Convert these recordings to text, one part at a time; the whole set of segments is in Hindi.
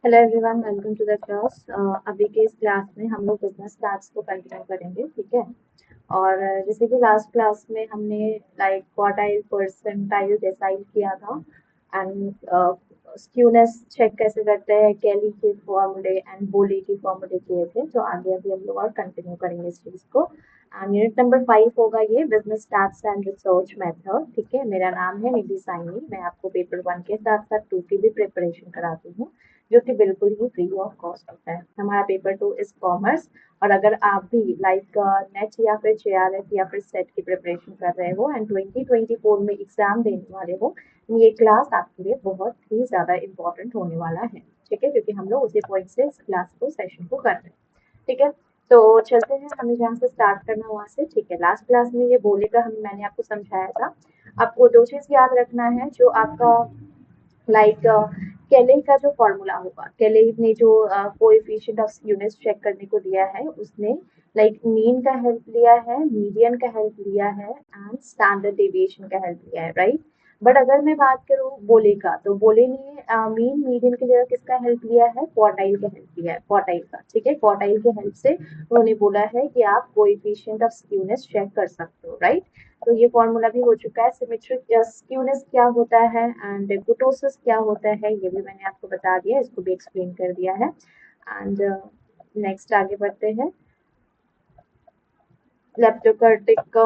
Hello everyone, welcome to the class. अभी के इस क्लास में हम लोग बिजनेस स्टार्ट्स को कंटिन्यू करेंगे, ठीक है। और जैसे कि लास्ट क्लास में हमने लाइक क्वार्टाइल परसेंटाइल डिसाइड किया था एंड स्क्यूनेस चेक कैसे करते हैं, कैली के फॉर्मूले एंड बोले के फॉर्मूले किए थे। तो आगे अभी हम लोग और कंटिन्यू करेंगे इस चीज को। एंड यूनिट नंबर 5 होगा ये business starts and research method, ठीक है। मेरा नाम है निधि साइनी। मैं आपको पेपर 1 के साथ साथ 2 की भी प्रिपरेशन कराती हूँ, जो कि बिल्कुल ही फ्री ऑफ कॉस्ट होता है। हमारा पेपर 2 इज कॉमर्स। और अगर आप भी लाइक नेट या फिर जेआरएफ या फिर सेट की प्रिपरेशन कर रहे हो एंड 2024 में एग्जाम देने वाले हो, ये क्लास आपके लिए बहुत ही ज्यादा इम्पोर्टेंट होने वाला है, ठीक है। क्योंकि हम लोग उसी पॉइंट से इस क्लास को सेशन को कर रहे हैं, ठीक है। तो चलते हैं, हमें जहाँ से स्टार्ट करना वहां से, ठीक है। लास्ट क्लास में ये बोले का मैंने आपको समझाया था। आपको दो चीज याद रखना है जो आपका लाइक केले का जो फॉर्मूला होगा, केले ने जो कोएफिशिएंट ऑफ यूनिट्स चेक करने को दिया है, उसने लाइक मीन का हेल्प लिया है, मीडियन का हेल्प लिया है एंड स्टैंडर्ड डेविएशन का हेल्प लिया है, राइट। बट अगर मैं बात करूँ बोले का, तो बोले ने मीन मीडियन की जगह किसका हेल्प लिया है? क्वार्टाइल का हेल्प लिया है, क्वार्टाइल का, ठीक है। क्वार्टाइल के हेल्प से उन्होंने बोला है कि आप कोएफिशिएंट ऑफ स्क्यूनेस चेक कर सकते हो, राइट। तो ये फॉर्मूला भी हो चुका है। सिमेट्रिक स्क्यूनेस क्या होता है एंड कुटोसिस क्या होता है, ये भी मैंने आपको बता दिया, इसको भी एक्सप्लेन कर दिया है। एंड नेक्स्ट आगे बढ़ते हैं। लेप्टोकर्टिक,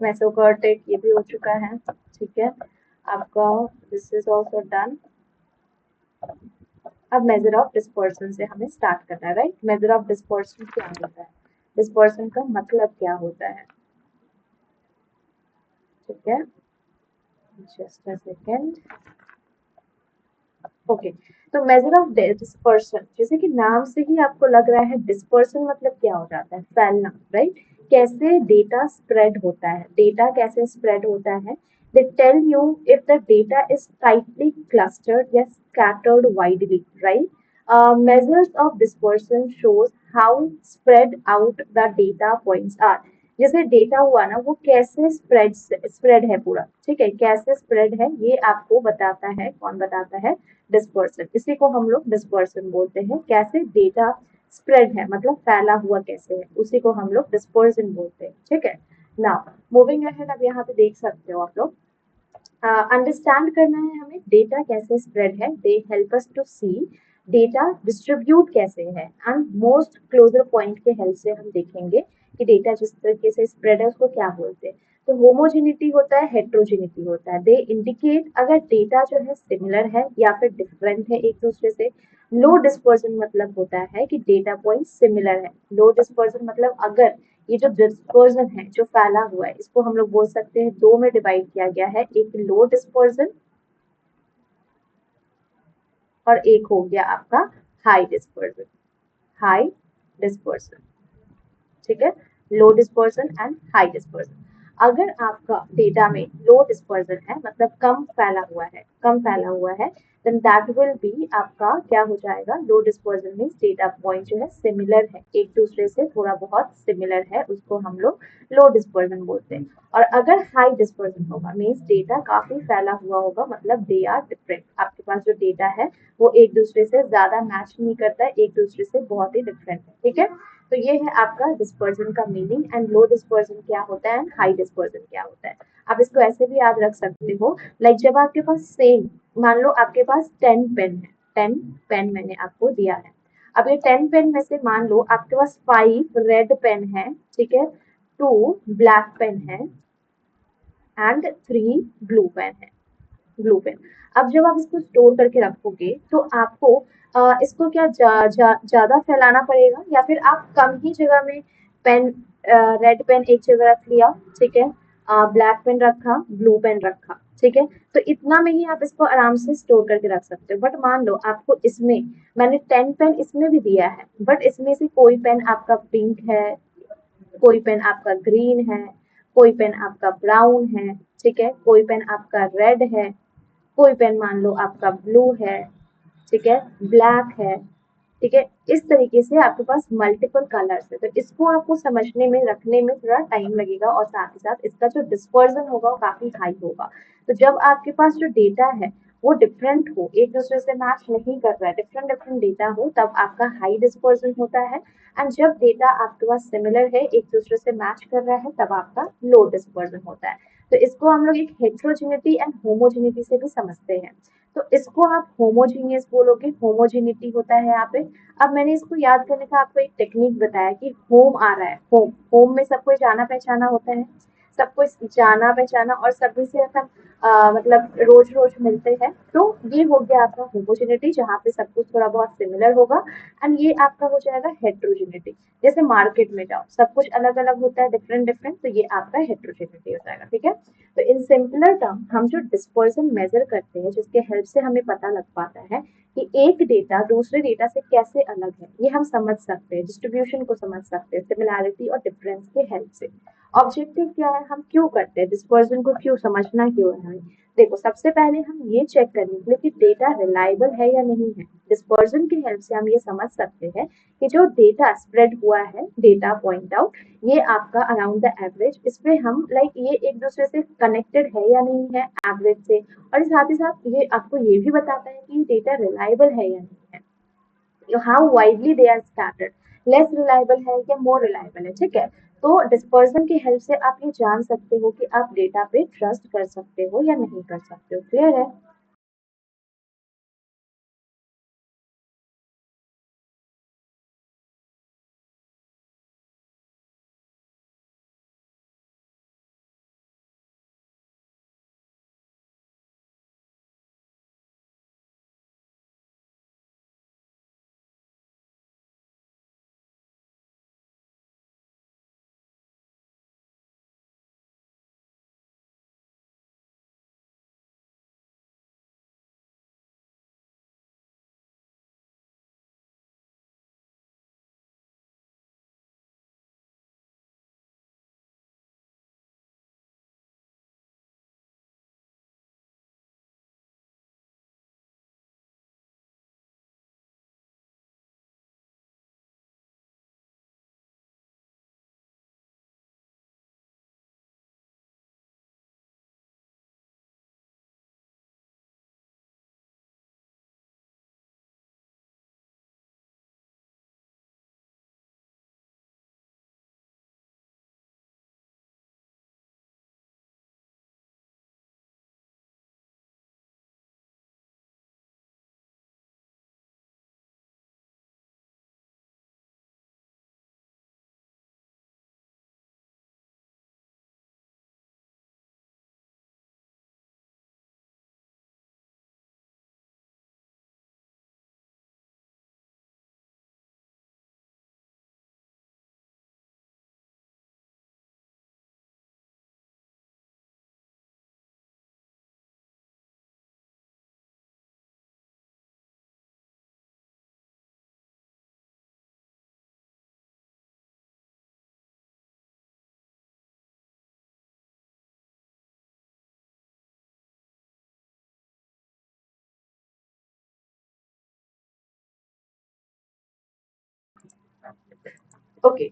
मेसोकर्टिक, ये भी हो चुका है, ठीक है आपका। This is also done. अब मेजर ऑफ डिस्पर्सन से हमें स्टार्ट करना है, राइट। मेजर ऑफ डिस्पर्सन क्या होता है, डिस्पर्सन का मतलब क्या होता है, ठीक है। Just a second. ओके, तो मेजर ऑफ डिस्पर्सन, जैसे कि नाम से ही आपको लग रहा है, डिस्पर्सन मतलब क्या हो जाता है? फैलना, राइट। कैसे डेटा स्प्रेड होता है, डेटा कैसे स्प्रेड होता है? They tell you if the data is tightly clustered या scattered widely, right? Measures of dispersion shows how spread out the data points are. जैसे डेटा हुआ ना, वो कैसे स्प्रेड है पूरा, ठीक है। कैसे स्प्रेड है ये आपको बताता है, कौन बताता है? डिस्पर्सन। इसी को हम लोग डिस्पर्सन बोलते हैं। कैसे डेटा स्प्रेड है मतलब फैला हुआ कैसे है, उसी को हम लोग डिस्पर्सन बोलते हैं, ठीक है ना। मूविंग अहेड, अब यहाँ पे देख सकते हो आप लोग, अंडरस्टैंड करना है हमें डेटा कैसे स्प्रेड है। They help us to see data distribute कैसे है, एंड मोस्ट क्लोजर पॉइंट के हेल्प से हम देखेंगे कि डेटा जिस तरीके से स्प्रेड है उसको क्या बोलते हैं। तो होमोजेनिटी होता है, हेट्रोजेनिटी होता है। दे इंडिकेट अगर डेटा जो है सिमिलर है या फिर डिफरेंट है एक दूसरे से। लो डिस्पर्सन मतलब होता है कि डेटा पॉइंट सिमिलर है। लो डिस्पर्सन मतलब अगर ये जो डिस्पर्जन है जो फैला हुआ है, इसको हम लोग बोल सकते हैं, दो में डिवाइड किया गया है, एक लो डिस्पर्जन और एक हो गया आपका हाई डिस्पर्जन। हाई डिस्पर्जन, ठीक है। लो डिस्पर्जन एंड हाई डिस्पर्जन। अगर आपका डेटा में लो डिस्पर्जन है मतलब कम फैला हुआ है, कम फैला हुआ है, देन दैट विल बी आपका क्या हो जाएगा? लो डिस्पर्जन मीन्स डेटा पॉइंट जो है सिमिलर है, एक दूसरे से थोड़ा बहुत सिमिलर है, उसको हम लोग लो डिस्पर्जन बोलते हैं। और अगर हाई डिस्पर्जन होगा मीन्स डेटा काफी फैला हुआ होगा, मतलब दे आर डिफरेंट। आपके पास जो डेटा है वो एक दूसरे से ज्यादा मैच नहीं करता है, एक दूसरे से बहुत ही डिफरेंट है, ठीक है। तो ये है आपका डिस्पर्जन का मीनिंग। एंड लो डिस्पर्जन क्या होता है एंड हाई डिस्पर्जन क्या होता है। आप इसको ऐसे भी याद रख सकते हो, लाइक जब आपके पास सेम, मान लो आपके पास 10 पेन है, 10 पेन मैंने आपको दिया है। अब ये 10 पेन में से मान लो आपके पास 5 रेड पेन है, ठीक है, 2 ब्लैक पेन है एंड 3 ब्लू पेन है, ब्लू पेन। अब जब आप इसको स्टोर करके रखोगे तो आपको इसको क्या ज्यादा फैलाना पड़ेगा या फिर आप कम ही जगह में पेन, रेड पेन एक जगह रख लिया, ठीक है, ब्लैक पेन रखा, ब्लू पेन रखा, ठीक है। तो इतना में ही आप इसको आराम से स्टोर करके रख सकते हो। बट मान लो आपको इसमें, मैंने 10 पेन इसमें भी दिया है, बट इसमें से कोई पेन आपका पिंक है, कोई पेन आपका ग्रीन है, कोई पेन आपका ब्राउन है, ठीक है, कोई पेन आपका रेड है, कोई पेन मान लो आपका ब्लू है, ठीक है, ब्लैक है, ठीक है। इस तरीके से आपके पास मल्टीपल कलर्स है, तो इसको आपको समझने में, रखने में थोड़ा टाइम लगेगा और साथ ही साथ इसका जो डिस्पर्जन होगा वो काफी हाई होगा। तो जब आपके पास जो डेटा है वो डिफरेंट हो, एक दूसरे से मैच नहीं कर रहा है, डिफरेंट डिफरेंट डेटा हो, तब आपका हाई डिस्पर्जन होता है। एंड जब डेटा आपके पास सिमिलर है, एक दूसरे से मैच कर रहा है, तब आपका लो डिस्पर्जन होता है। तो इसको हम लोग एक हेट्रोजेनिटी एंड होमोजेनिटी से भी समझते हैं। तो इसको आप होमोजीनियस बोलोगे, होमोजेनिटी होता है यहाँ पे। अब मैंने इसको याद करने का आपको एक टेक्निक बताया कि होम आ रहा है, होम, होम में सबको जाना पहचाना होता है, सबको जाना पहचाना और सभी से हम मतलब रोज रोज मिलते हैं। तो ये हो गया आपका होमोजेनिटी, जहाँ पे सब कुछ थोड़ा बहुत सिमिलर होगा। एंड ये आपका हो जाएगा हेट्रोजेनिटी, जैसे मार्केट में जाओ सब कुछ अलग अलग होता है, डिफरेंट डिफरेंट, तो ये आपका हेट्रोजेनिटी हो जाएगा। ठीक है, तो इन सिंपलर टर्म हम जो डिस्पर्जन मेजर करते हैं, जिसके हेल्प से हमें पता लग पाता है कि एक डेटा दूसरे डेटा से कैसे अलग है, ये हम समझ सकते हैं, डिस्ट्रीब्यूशन को समझ सकते हैं सिमिलैरिटी और डिफरेंस के हेल्प से। ऑब्जेक्टिव क्या है, हम क्यों करते हैं डिस्पर्जन को, क्यों समझना क्यों है हमें। देखो, सबसे पहले हम ये चेक करने के लिए कि डेटा रिलायबल है या नहीं है। डिस्पर्जन की हेल्प से हम ये समझ सकते हैं कि जो डेटा स्प्रेड हुआ है, डेटा पॉइंट आउट, ये आपका अराउंड द एवरेज, इसमें हम लाइक ये एक दूसरे से कनेक्टेड है या नहीं है एवरेज से। और साथ ही साथ ये आपको ये भी बताता है कि डेटा रिलायबल है या नहीं है, how widely they are scattered, less reliable है या मोर रिलायबल है। ठीक है, तो डिस्पर्जन की हेल्प से आप ये जान सकते हो कि आप डेटा पे ट्रस्ट कर सकते हो या नहीं कर सकते हो। क्लियर है? ओके,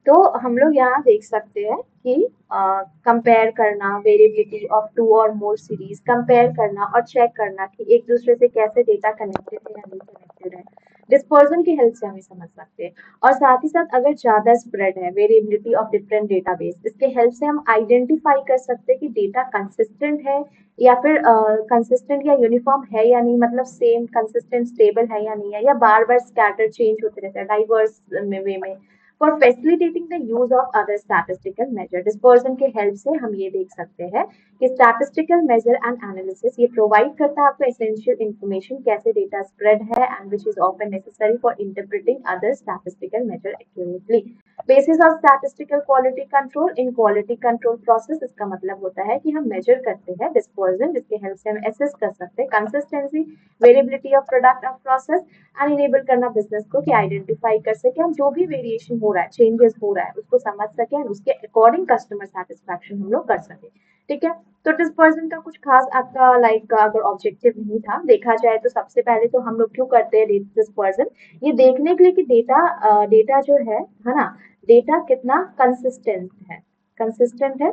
तो हम लोग यहाँ देख सकते हैं कि कंपेयर करना, वेरिएबिलिटी ऑफ टू और मोर सीरीज, कंपेयर करना और चेक करना कि एक दूसरे से कैसे डेटा कनेक्टेड है या नहीं कनेक्टेड है, डिस्पर्जन की हेल्प से हमें समझ सकते हैं। और साथ ही साथ अगर ज्यादा स्प्रेड है, वेरिएबिलिटी ऑफ डिफरेंट डेटाबेस, इसके हेल्प से हम आइडेंटिफाई कर सकते हैं कि डेटा कंसिस्टेंट है या फिर कंसिस्टेंट या यूनिफॉर्म है या नहीं, मतलब सेम कंसिस्टेंट स्टेबल है या नहीं है, या बार बार स्कैटर चेंज होते रहते हैं डाइवर्स वे में। For facilitating the use of other statistical measure, dispersion के हेल्प से हम ये देख सकते हैं कि स्टैटिस्टिकल मेजर एंड एनालिसिस ये प्रोवाइड करता है आपको एसेंशियल इन्फॉर्मेशन कैसे डेटा स्प्रेड है, and which is often necessary for interpreting other statistical measure accurately. Basis of statistical quality control, in quality control process, इसका मतलब होता है कि हम मेजर करते हैं डिस्पर्जन, जिसके हेल्प से हम एसेस कर सकते हैं consistency, variability of product of process, and enable करना बिजनेस को कि आइडेंटिफाई कर सके हम जो भी वेरिएशन हो रहा है, चेंजेस हो रहा है, उसको समझ सके और उसके अकॉर्डिंग कस्टमर सेटिस्फैक्शन हम लोग कर सके। ठीक है, तो डिस्पर्जन का कुछ खास आपका लाइक अगर ऑब्जेक्टिव नहीं था, देखा जाए तो सबसे पहले तो हम लोग क्यों करते हैं डिस्पर्जन, ये देखने के लिए कि डेटा जो है ना, डेटा कितना कंसिस्टेंट है, कंसिस्टेंट है,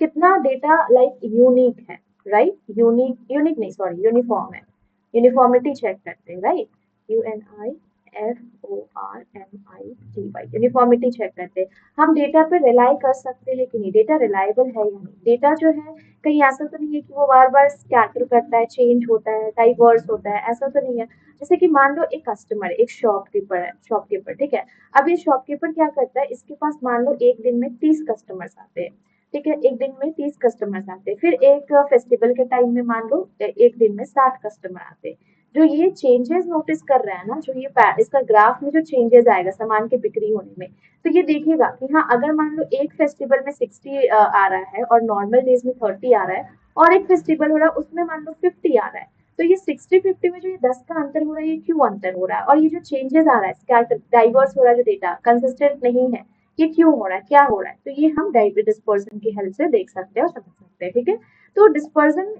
कितना डेटा लाइक यूनिक है। राइट, यूनिक नहीं, सॉरी, यूनिफॉर्म है, यूनिफॉर्मिटी चेक करते हैं, राइट, UNIFORMITY, यूनिफॉर्मिटी चेक करते हैं। हम डेटा पे रिलाई कर सकते हैं कि नहीं, डेटा रिलायबल है या नहीं, डेटा जो है कहीं ऐसा तो नहीं है कि वो बार बार स्कैटर करता है, चेंज होता है, डाइवर्स होता है, ऐसा तो नहीं है। जैसे कि मान लो एक कस्टमर, एक शॉपकीपर है, शॉपकीपर, ठीक है। अब ये शॉपकीपर क्या करता है, इसके पास मान लो एक दिन में 30 कस्टमर्स आते हैं, ठीक है, एक दिन में 30 कस्टमर्स आते हैं, फिर एक फेस्टिवल के टाइम में मान लो एक दिन में 60 कस्टमर आते हैं। जो ये चेंजेस नोटिस कर रहा है ना, जो ये इसका ग्राफ में जो चेंजेस आएगा सामान की बिक्री होने में, तो ये देखिएगा कि हाँ, अगर मान लो एक फेस्टिवल में 60 आ रहा है और नॉर्मल डेज में 30 आ रहा है, और एक फेस्टिवल हो रहा है उसमें मान लो 50 आ रहा है, तो ये 60-50 में जो ये 10 का अंतर हो रहा है, ये क्यों अंतर हो रहा है, और ये जो चेंजेस आ रहा है, स्कैटर डाइवर्स हो रहा है, जो डेटा कंसिस्टेंट नहीं है, ये क्यों हो रहा है, क्या हो रहा है, तो ये हम डिस्पर्सन की हेल्प से देख सकते हैं और समझ सकते हैं, ठीक है। तो डिस्पर्सन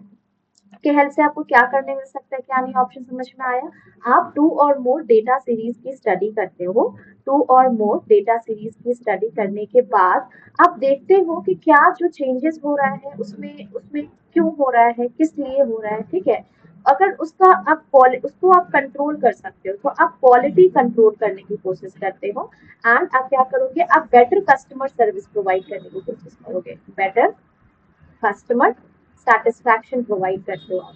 के हेल्प से आपको क्या करने मिल सकता है, क्या नहीं, ऑप्शन समझ में आया। आप 2 और मोर डेटा सीरीज की स्टडी करते हो, 2 और मोर डेटा सीरीज की स्टडी करने के बाद आप देखते हो कि क्या जो चेंजेस हो रहा है उसमें उसमें क्यों हो रहा है, किस लिए हो रहा है, ठीक है। अगर उसका आप उसको आप कंट्रोल कर सकते हो, तो आप क्वालिटी कंट्रोल करने की कोशिश करते हो, एंड आप क्या करोगे, आप बेटर कस्टमर सर्विस प्रोवाइड करने की कोशिश करोगे, बेटर कस्टमर सेटिस्फैक्शन प्रोवाइड करते हो आप,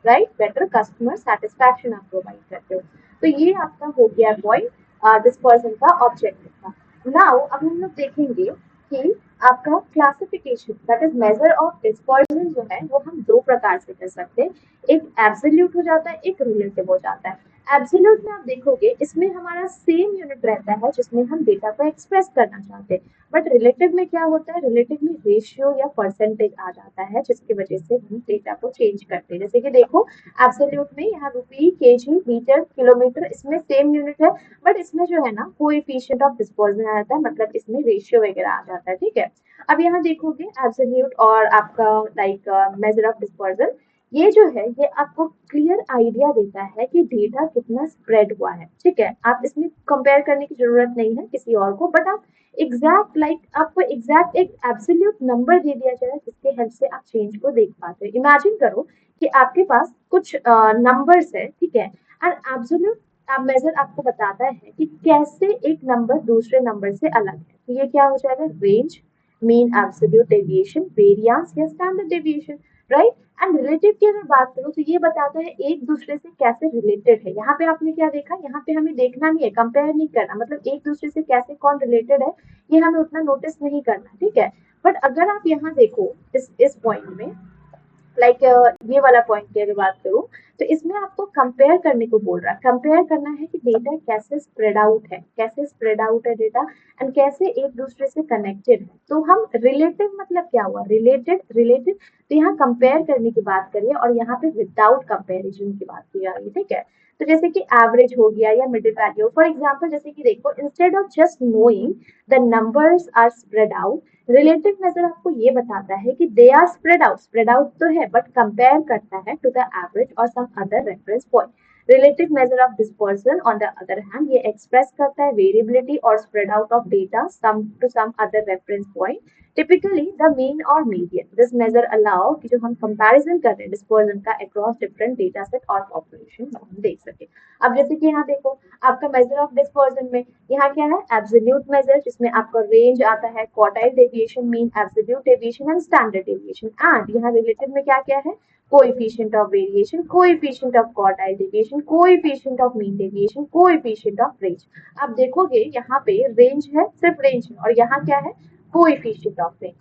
राइट, बेटर कस्टमर सेटिस्फैक्शन आप प्रोवाइड करते हो। तो ये आपका हो गया पॉइंट डिस्पर्सन का ऑब्जेक्टिव था। नाउ अब हम लोग देखेंगे कि आपका classification, that is major of dispersion जो है वो हम 2 प्रकार से कर सकते हैं, एक एब्सोल्यूट हो जाता है, एक रिलेटिव हो जाता है। एब्सोल्यूट में आप देखोगे इसमें हमारा सेम यूनिट रहता है जिसमें हम डेटा को एक्सप्रेस करना चाहते हैं, बट रिलेटिव में क्या होता है, रिलेटिव में रेशियो या परसेंटेज आ जाता है जिसकी वजह से हम डेटा को चेंज करते हैं। जैसे कि देखो, एब्सोल्यूट में यहाँ रुपी, केजी, मीटर, किलोमीटर, इसमें सेम यूनिट है, बट इसमें जो है ना कोएफिशिएंट ऑफ डिस्पर्सन आ जाता है, मतलब इसमें रेशियो वगैरह आ जाता है, ठीक है। अब यहाँ देखोगे एब्सोल्यूट और आपका लाइक मेजर ऑफ डिस्पर्सन, ये जो है ये आपको क्लियर आइडिया देता है कि डेटा कितना स्प्रेड हुआ है, ठीक है। आप इसमें कंपेयर करने की जरूरत नहीं है किसी और को, बट आप एग्जैक्ट आपको एग्जैक्ट एक एब्सोल्यूट नंबर दे दिया जाए जिसके हेल्प से आप चेंज को देख पाते हो। इमेजिन करो कि आपके पास कुछ नंबर्स है, ठीक है, एंड एब्सोल्यूट मेजर आपको बताता है कि कैसे एक नंबर दूसरे नंबर से अलग है, तो ये क्या हो जाएगा, range, mean, absolute deviation, variance या standard deviation, right. And relative की अगर बात करूं तो ये बताता है एक दूसरे से कैसे रिलेटेड है। यहाँ पे आपने क्या देखा, यहाँ पे हमें देखना नहीं है, कंपेयर नहीं करना, मतलब एक दूसरे से कैसे कौन रिलेटेड है ये हमें उतना नोटिस नहीं करना, ठीक है। बट अगर आप यहाँ देखो इस पॉइंट में, लाइक ये वाला पॉइंट की अगर बात करूं, तो इसमें आपको कंपेयर करने को बोल रहा है, कंपेयर करना है कि डेटा कैसे स्प्रेड आउट है, कैसे स्प्रेड आउट है डेटा, एंड कैसे एक दूसरे से कनेक्टेड है। तो हम रिलेटिव मतलब क्या हुआ, रिलेटेड, रिलेटेड, तो यहाँ कंपेयर करने की बात करिए और यहाँ पे विदाउट कंपेरिजन की बात की जा रही है, ठीक है। तो जैसे कि एवरेज हो गया या मिडिल वैल्यू, फॉर एग्जाम्पल जैसे कि देखो, instead of just knowing the numbers are spread out, relative measure आपको ये बताता है कि दे आर स्प्रेड आउट तो है, बट कंपेयर करता है टू द एवरेज और some other reference point. Relative measure of dispersion on the other hand, ये एक्सप्रेस करता है वेरिएबिलिटी और spread out of data some to some other reference point, typically the mean और मीडियन। दिस मेजर अलाउ कि जो हम कंपैरिजन कर रहे हैं डिस्पर्सन का अक्रॉस डिफरेंट डेटा सेट और पॉपुलेशन, हम देख सके। अब जैसे कि यहाँ देखो, आपका मेजर ऑफ डिस्पर्सन में यहाँ क्या है, एब्सोल्यूट मेजर, जिसमें आपका रेंज आता है, quartile deviation, mean, absolute deviation and standard deviation, and यहाँ रिलेटिव में क्या क्या है, coefficient of variation, coefficient of quartile deviation, coefficient of mean deviation, coefficient of range. आप देखोगे यहाँ पे रेंज है, सिर्फ रेंज है, और यहाँ क्या है, coefficient of range,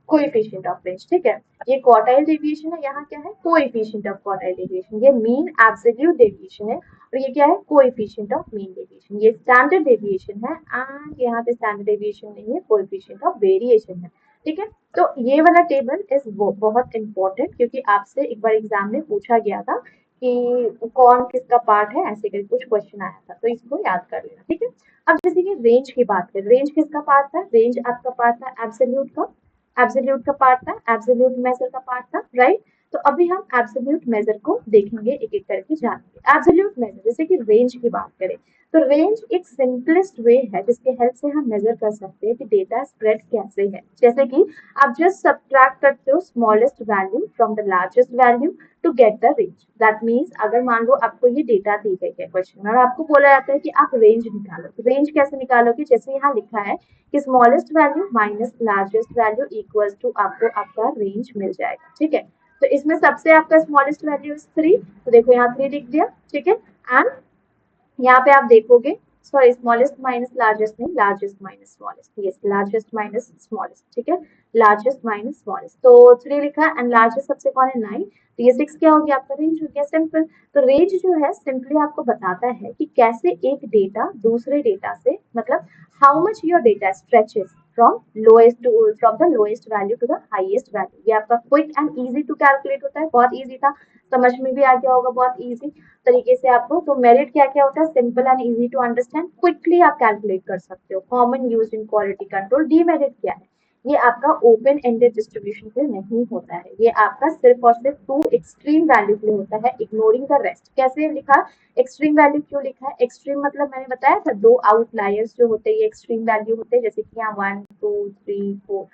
coefficient of range, ठीक है। ये क्वार्टाइल डेविएशन है, यहाँ क्या है, कोएफिशिएंट ऑफ क्वार्टाइल डेविएशन, ये मीन एब्सोल्यूट डेविएशन है, और ये क्या है, कोएफिशिएंट ऑफ मीन डेविएशन, ये स्टैंडर्ड डेविएशन है, एंड यहाँ पे स्टैंडर्ड डेविएशन नहीं है, कोएफिशिएंट ऑफ वेरिएशन है, ठीक है। तो ये वाला टेबल इज बहुत इंपॉर्टेंट, क्योंकि आपसे एक बार एग्जाम में पूछा गया था कि कौन किसका पार्ट है, ऐसे करके कुछ क्वेश्चन आया था, तो इसको याद कर लेना, ठीक है। अब जैसे कि रेंज की बात करें, रेंज किसका पार्ट था, रेंज आपका पार्ट था एब्सोल्यूट का, एब्सोल्यूट का पार्ट था, एब्सोल्यूट मेजर का पार्ट था, राइट। तो अभी हम एब्सोल्यूट मेजर को देखेंगे, एक एक करके जानेंगे। एब्सोल्यूट मेजर जैसे कि रेंज की बात करें तो रेंज एक सिंपलेस्ट वे है जिसके हेल्प से हम मेजर कर सकते हैं कि डेटा स्प्रेड कैसे है। जैसे कि आप जस्ट सब्ट्रैक्ट करते हो smallest value from the largest value to get the range. That means अगर मान लो आपको ये डेटा दी गई है क्वेश्चन और आपको बोला जाता है कि आप रेंज निकालो, तो रेंज कैसे निकालोगे? जैसे यहाँ लिखा है कि smallest value minus largest value equals to आपको आपका रेंज मिल जाएगा। ठीक है, तो इसमें सबसे आपका स्मॉलेस्ट वैल्यू इज 3, तो देखो यहाँ 3 लिख दिया। ठीक है, एंड यहाँ पे आप देखोगे सॉरी स्मॉलेस्ट माइनस लार्जेस्ट नहीं, largest minus smallest, yes largest minus smallest. ठीक है, लार्जेस्ट माइनस स्मॉलेस्ट, तो 3 लिखा एंड लार्जेस्ट सबसे कौन है 9, तो ये 6 क्या हो गया आपका रेंज हो गया। सिंपल। तो रेंज जो है सिंपली आपको बताता है कि कैसे एक डेटा दूसरे डेटा से मतलब how much your data stretches from lowest to from the lowest value to the highest value. ये आपका quick and easy to calculate होता है, बहुत इजी था, समझ में भी आ गया होगा बहुत इजी तरीके से आपको। तो मेरिट क्या क्या होता है? Simple and easy to understand, quickly आप कैलकुलेट कर सकते हो। Common use in quality control. Demerit क्या है? ये आपका ओपन एंडेड डिस्ट्रीब्यूशन के लिए नहीं होता है, ये आपका सिर्फ और सिर्फ टू एक्सट्रीम वैल्यू के लिए होता है, इग्नोरिंग द रेस्ट। कैसे लिखा एक्सट्रीम वैल्यू? क्यों लिखा है एक्सट्रीम? मतलब मैंने बताया था दो आउटलायर्स जो होते हैं ये एक्सट्रीम वैल्यू होते हैं, जैसे कि यहाँ 1 2 3 4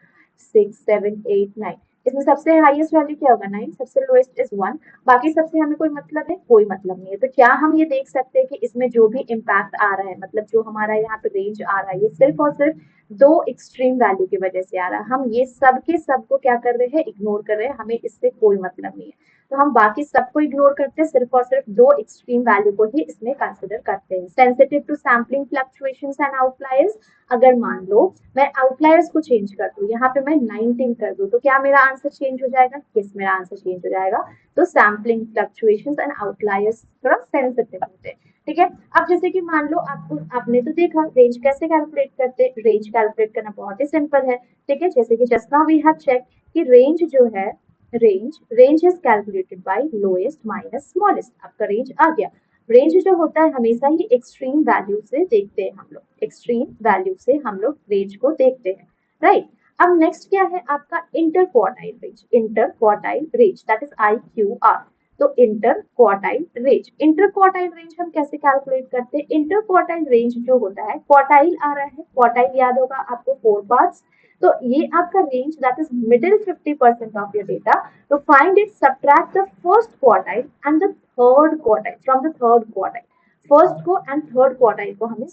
6 7 8 9, इसमें सबसे हाईएस्ट वैल्यू क्या होगा 9, सबसे लोएस्ट इज 1, बाकी सबसे हमें कोई मतलब है? कोई मतलब नहीं है। तो क्या हम ये देख सकते हैं कि इसमें जो भी इम्पैक्ट आ रहा है मतलब जो हमारा यहाँ पे रेंज आ रहा है ये सिर्फ और सिर्फ दो एक्सट्रीम वैल्यू की वजह से आ रहा है। हम ये सब के सब को क्या कर रहे हैं? इग्नोर कर रहे हैं, हमें इससे कोई मतलब नहीं है। तो हम बाकी सबको इग्नोर करते हैं, सिर्फ और सिर्फ दो एक्सट्रीम वैल्यू को ही इसमें कंसिडर करते हैं। Sensitive to sampling fluctuations and outliers. अगर मान लो मैं आउटलायर्स को चेंज कर दूं, यहाँ पे मैं 19 कर दूं, तो क्या मेरा आंसर चेंज हो जाएगा? यस, मेरा आंसर चेंज हो जाएगा। तो सैम्पलिंग फ्लक्चुएशंस एंड आउटलायर्स थोड़ा सेंसिटिव होते हैं। ठीक है, अब जैसे कि मान लो आपको आपने तो देखा रेंज कैसे कैलकुलेट करते हैं। रेंज कैलकुलेट करना बहुत ही सिंपल है। ठीक है, जैसे कि just now we have check कि रेंज जो है range is calculated by lowest minus smallest. आपका रेंज आ गया। रेंज जो होता है हमेशा ही एक्सट्रीम वैल्यू से देखते हैं हम लोग, एक्सट्रीम वैल्यू से हम लोग रेंज को देखते हैं, राइट। अब नेक्स्ट क्या है आपका inter quartile range. Inter quartile range that is IQR। तो inter quartile range, inter quartile range हम कैसे कैलकुलेट करते हैं? इंटर क्वार्टाइल रेंज जो होता है, क्वार्टाइल आ रहा है, क्वार्टाइल याद होगा आपको 4 पार्ट्स, तो ये आपका range that is middle 50% of your data. तो find it, subtract the first quartile and the third quartile from the third quartile. First को एंड थर्ड क्वार्टाइल को हमें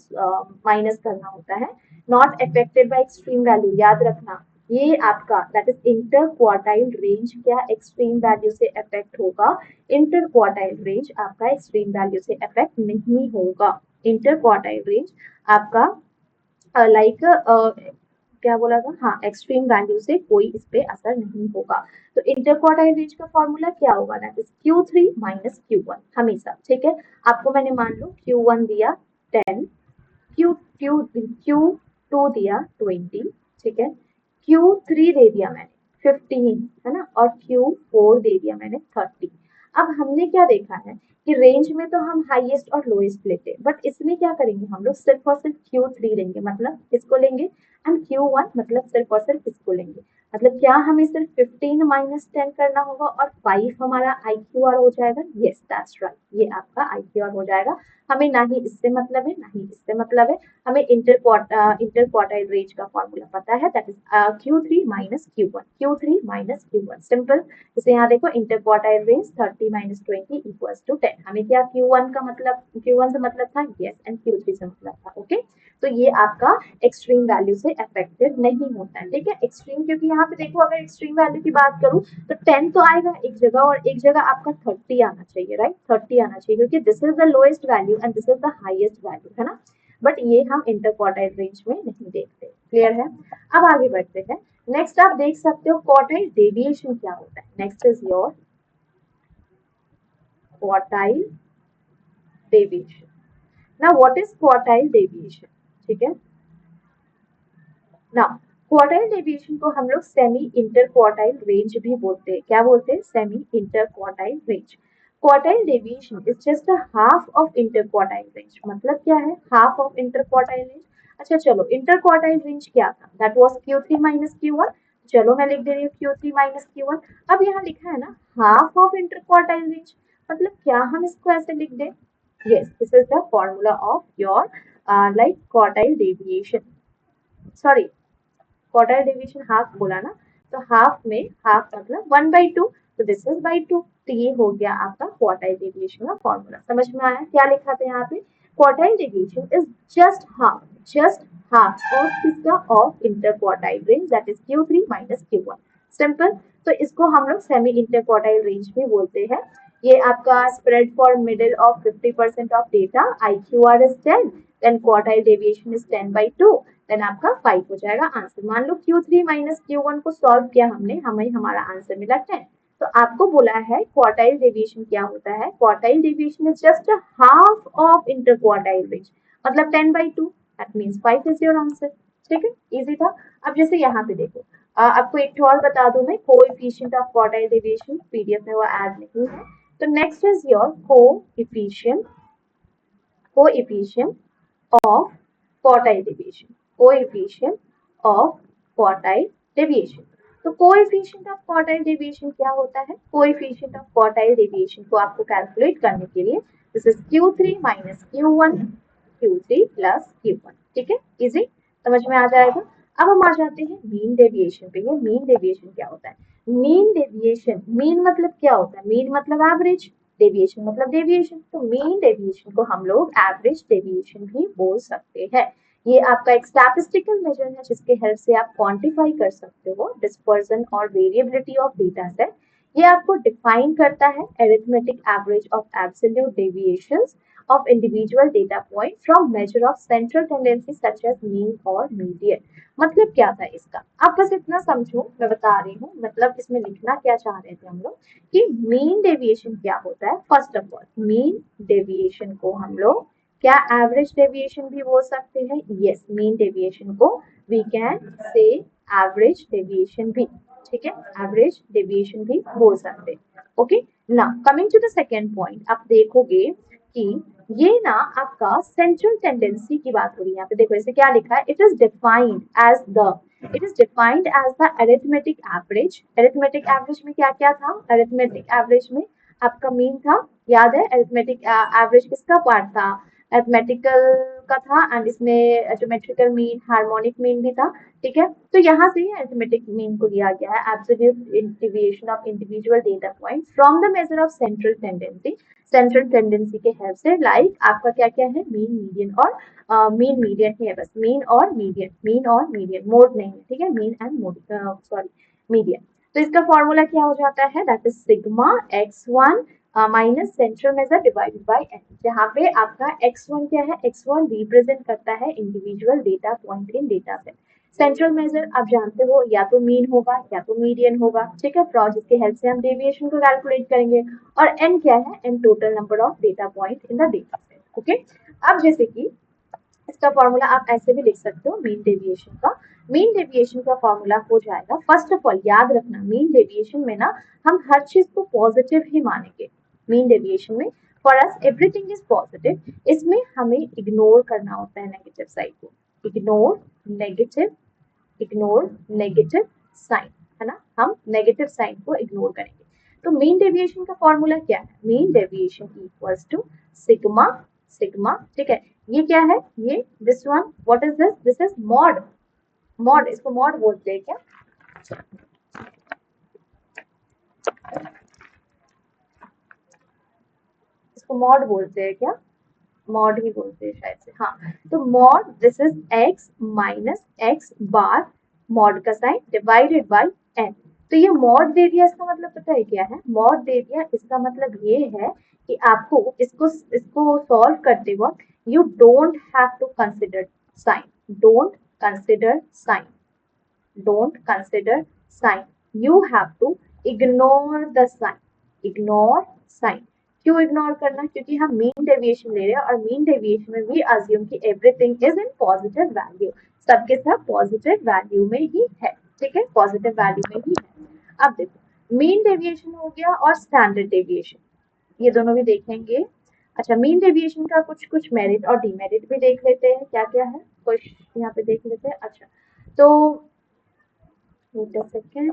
माइनस करना होता है। Not affected by extreme value, याद रखना ये आपका that is inter quartile range क्या एक्सट्रीम वैल्यू से अफेक्ट होगा? इंटर क्वार्टाइल रेंज आपका एक्सट्रीम वैल्यू से अफेक्ट नहीं होगा। इंटर क्वार्टाइल रेंज आपका लाइक क्या बोला था, हाँ एक्सट्रीम वैल्यू से कोई इस पे असर नहीं होगा। तो इंटर क्वार्टाइल रेंज का फॉर्मूला क्या होगा? That is Q3 minus Q1 हमेशा। ठीक है, आपको मैंने मान लो Q1 दिया 10, Q2 दिया 20, ठीक है, Q3 दे दिया मैंने 15, है ना, और Q4 दे दिया मैंने 30। अब हमने क्या देखा है कि रेंज में तो हम हाईएस्ट और लोएस्ट लेते हैं, बट इसमें क्या करेंगे हम लोग? सिर्फ और सिर्फ Q3 लेंगे, मतलब इसको लेंगे, एंड Q1 मतलब सिर्फ और सिर्फ इसको लेंगे। मतलब क्या हमें सिर्फ 15 माइनस 10 करना होगा और 5 हमारा IQR हो जाएगा? यस दैट्स राइट, ये आपका IQR हो जाएगा। हमें ना ही इससे मतलब है ना ही इससे मतलब है, हमें इंटर क्वार्टाइल रेंज का फॉर्मूला पता है, that is Q3 minus Q1, Q3 minus Q1, simple. जैसे यहाँ देखो inter quartile range 30 minus 20 equals to 10। हमें क्या Q1 का मतलब, Q1 से मतलब था यस, एंड Q3 से मतलब था ओके। तो ये आपका एक्सट्रीम वैल्यू से अफेक्टेड नहीं होता है। ठीक है, एक्सट्रीम, क्योंकि यहाँ पे देखो अगर एक्सट्रीम वैल्यू की बात करूँ तो 10 तो आएगा एक जगह और एक जगह आपका 30 आना चाहिए, राइट, 30 आना चाहिए, क्योंकि this is the lowest value and this is the highest value, है ना। बट ये हम इंटर क्वार्टाइल रेंज में नहीं देखते। क्लियर है? अब आगे बढ़ते हैं। नेक्स्ट आप देख सकते हो क्वार्टाइल डेविएशन क्या होता है। Next is your quartile deviation. Now what is quartile deviation? ठीक है, नाउ क्वार्टाइल डेविएशन को हम लोग सेमी इंटर क्वार्टाइल रेंज भी बोलते हैं। क्या बोलते हैं? Semi inter quartile range. Quartile deviation is just a half of inter quartile range. मतलब क्या है half of inter quartile range? अच्छा चलो, इंटर क्वार्टाइल रेंज क्या था? That was Q3 minus Q1। चलो मैं लिख दे रही हूँ Q3 माइनस Q1। अब यहाँ लिखा है ना half of inter quartile range, मतलब क्या हम इसको ऐसे लिख दें? Yes, this is the formula of your like quartile deviation, sorry quartile deviation half बोला ना, तो हाफ में हाफ मतलब 1/2, तो दिस इज बाई 2। तो ये हो गया आपका क्वार्टाइल डेविएशन का फॉर्मूला। समझ में आया क्या लिखा था यहाँ पे? Quartile deviation is just half of किसका? Of inter quartile range, that is Q3 minus Q1। Simple. तो इसको हम लोग सेमी इंटर क्वार्टाइल रेंज भी बोलते हैं। ये आपका spread for middle of 50% of data, IQR is 10, then quartile deviation is 10/2, then आपका 5 हो जाएगा आंसर। मान लो Q3 माइनस Q1 को सॉल्व किया हमने, हमें हमारा आंसर मिला 10। तो आपको बोला है क्वार्टाइल डेविएशन क्या होता है? Quartile deviation is just half of inter quartile range, मतलब 10/2, that means 5 is your answer. ठीक है, इजी था। अब जैसे यहाँ पे देखो, आपको एक और बता दूं मैं, coefficient of quartile deviation PDF में वो ऐड नहीं है। तो next is your coefficient of quartile deviation, coefficient of quartile deviation। तो coefficient of quartile deviation क्या होता है? coefficient of quartile deviation को आपको कैलकुलेट करने के लिए this is Q3 minus Q1, Q3 plus Q1। ठीक है, इजी, समझ में आ जाएगा। अब हम आ जाते हैं मीन डेविएशन पे। ये मीन डेविएशन क्या होता है? मीन डेविएशन, मीन मतलब क्या होता है? मीन मतलब एवरेज, डेविएशन मतलब डेविएशन, तो मीन डेविएशन को हम लोग एवरेज डेविएशन भी बोल सकते हैं। ये आपका एक स्टैटिस्टिकल मेजर है जिसके हेल्प से आप क्वांटिफाई कर सकते हो डिस्पर्जन और वेरिएबिलिटी ऑफ डेटा सेट। ये आपको डिफाइन करता है arithmetic average of absolute deviations of individual data point from measure of central tendency such as mean और median। मतलब क्या था इसका? आप बस इतना समझो, मैं बता रही हूँ, मतलब इसमें लिखना क्या चाह रहे थे हम लोग कि मीन डेविएशन क्या होता है। First of all mean deviation को हम लोग क्या एवरेज डेविएशन भी बोल सकते हैं? यस, मीन डेविएशन को we can say average deviation भी, ठीक है, एवरेज डेविएशन भी बोल सकते हैं। Okay, now coming to the second point, आप देखोगे कि ये ना आपका सेंट्रल टेंडेंसी की बात हो रही है। यहाँ पे देखो इसे क्या लिखा है? It is defined as the arithmetic average. Arithmetic average में क्या क्या था? अरिथमेटिक एवरेज में आपका मीन था, याद है? अरिथमेटिक एवरेज किसका पार्ट था? अरिथमेटिकल का था, एंड इसमें ज्योमेट्रिकल मीन, हार्मोनिक मीन भी था। ठीक है, तो यहाँ से ही अरिथमेटिक मीन को दिया गया है, absolute deviation of individual data point from the measure of central tendency. Central tendency के हेल्प से लाइक आपका क्या क्या है? मीन, मीडियन और मीन मीडियन ही है, बस मीन और मीडियन, मोड नहीं है। ठीक है, mean and mode, sorry median. तो इसका फॉर्मूला क्या हो जाता है? That is sigma x1 minus central measure divided by n, जहाँ पे आपका x1 क्या है? x1 रिप्रेजेंट करता है individual data point in data set. Central measure आप जानते हो या तो मीन होगा या तो मीडियन होगा। ठीक है, फ्रॉड जिसके हेल्प से हम डेविएशन को कैलकुलेट करेंगे। और n क्या है? n total number of data point in the data set. Okay, अब जैसे कि इसका फॉर्मूला आप ऐसे भी लिख सकते हो मीन डेविएशन का। मीन डेविएशन का फॉर्मूला हो जाएगा, फर्स्ट ऑफ ऑल याद रखना, मीन डेविएशन में ना हम हर चीज को पॉजिटिव ही मानेंगे। मीन डेविएशन में for us everything is positive. इसमें हमें इग्नोर करना होता है नेगेटिव साइड को, इग्नोर नेगेटिव साइन, है ना? हम नेगेटिव साइन को इग्नोर करेंगे। तो मीन डेविएशन का फॉर्मूला क्या है? Mean deviation equals to sigma, ठीक है, ये क्या है? ये this one, what is this? This is mode, इसको मॉड बोलते हैं क्या? इसको मॉड बोलते हैं क्या? मॉड ही बोलते हैं शायद से, हाँ। तो mod, this is x minus x bar, mod का साइन, डिवाइडेड बाय n। तो ये मॉड दे दिया, इसका मतलब पता है क्या है? मॉड दे दिया, इसका मतलब ये है कि आपको इसको सॉल्व करते वक्त you don't have to consider sign, don't consider sign, you have to ignore the sign, ignore sign. क्यों इग्नोर करना? क्योंकि हम मीन डेविएशन ले रहे हैं और मीन डेविएशन में वी अज्यूम कि everything is in positive value, सबके सब पॉजिटिव वैल्यू में ही है। ठीक है, पॉजिटिव वैल्यू में ही है। अब देखो, मीन डेविएशन हो गया और स्टैंडर्ड डेविएशन, ये दोनों भी देखेंगे। अच्छा, मीन डेविएशन का कुछ मेरिट और डीमेरिट भी देख लेते हैं, क्या क्या है कुछ यहाँ पे देख लेते हैं। अच्छा, तो वेट अ सेकेंड,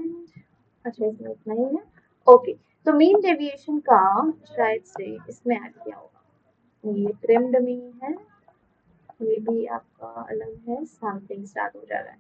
अच्छा इसमें इतना ही है, ओके। तो मीन डेविएशन का शायद से इसमें ऐड किया होगा, ये ट्रिम्ड मीन है, ये भी आपका अलग है, समथिंग स्टार्ट हो जा रहा है,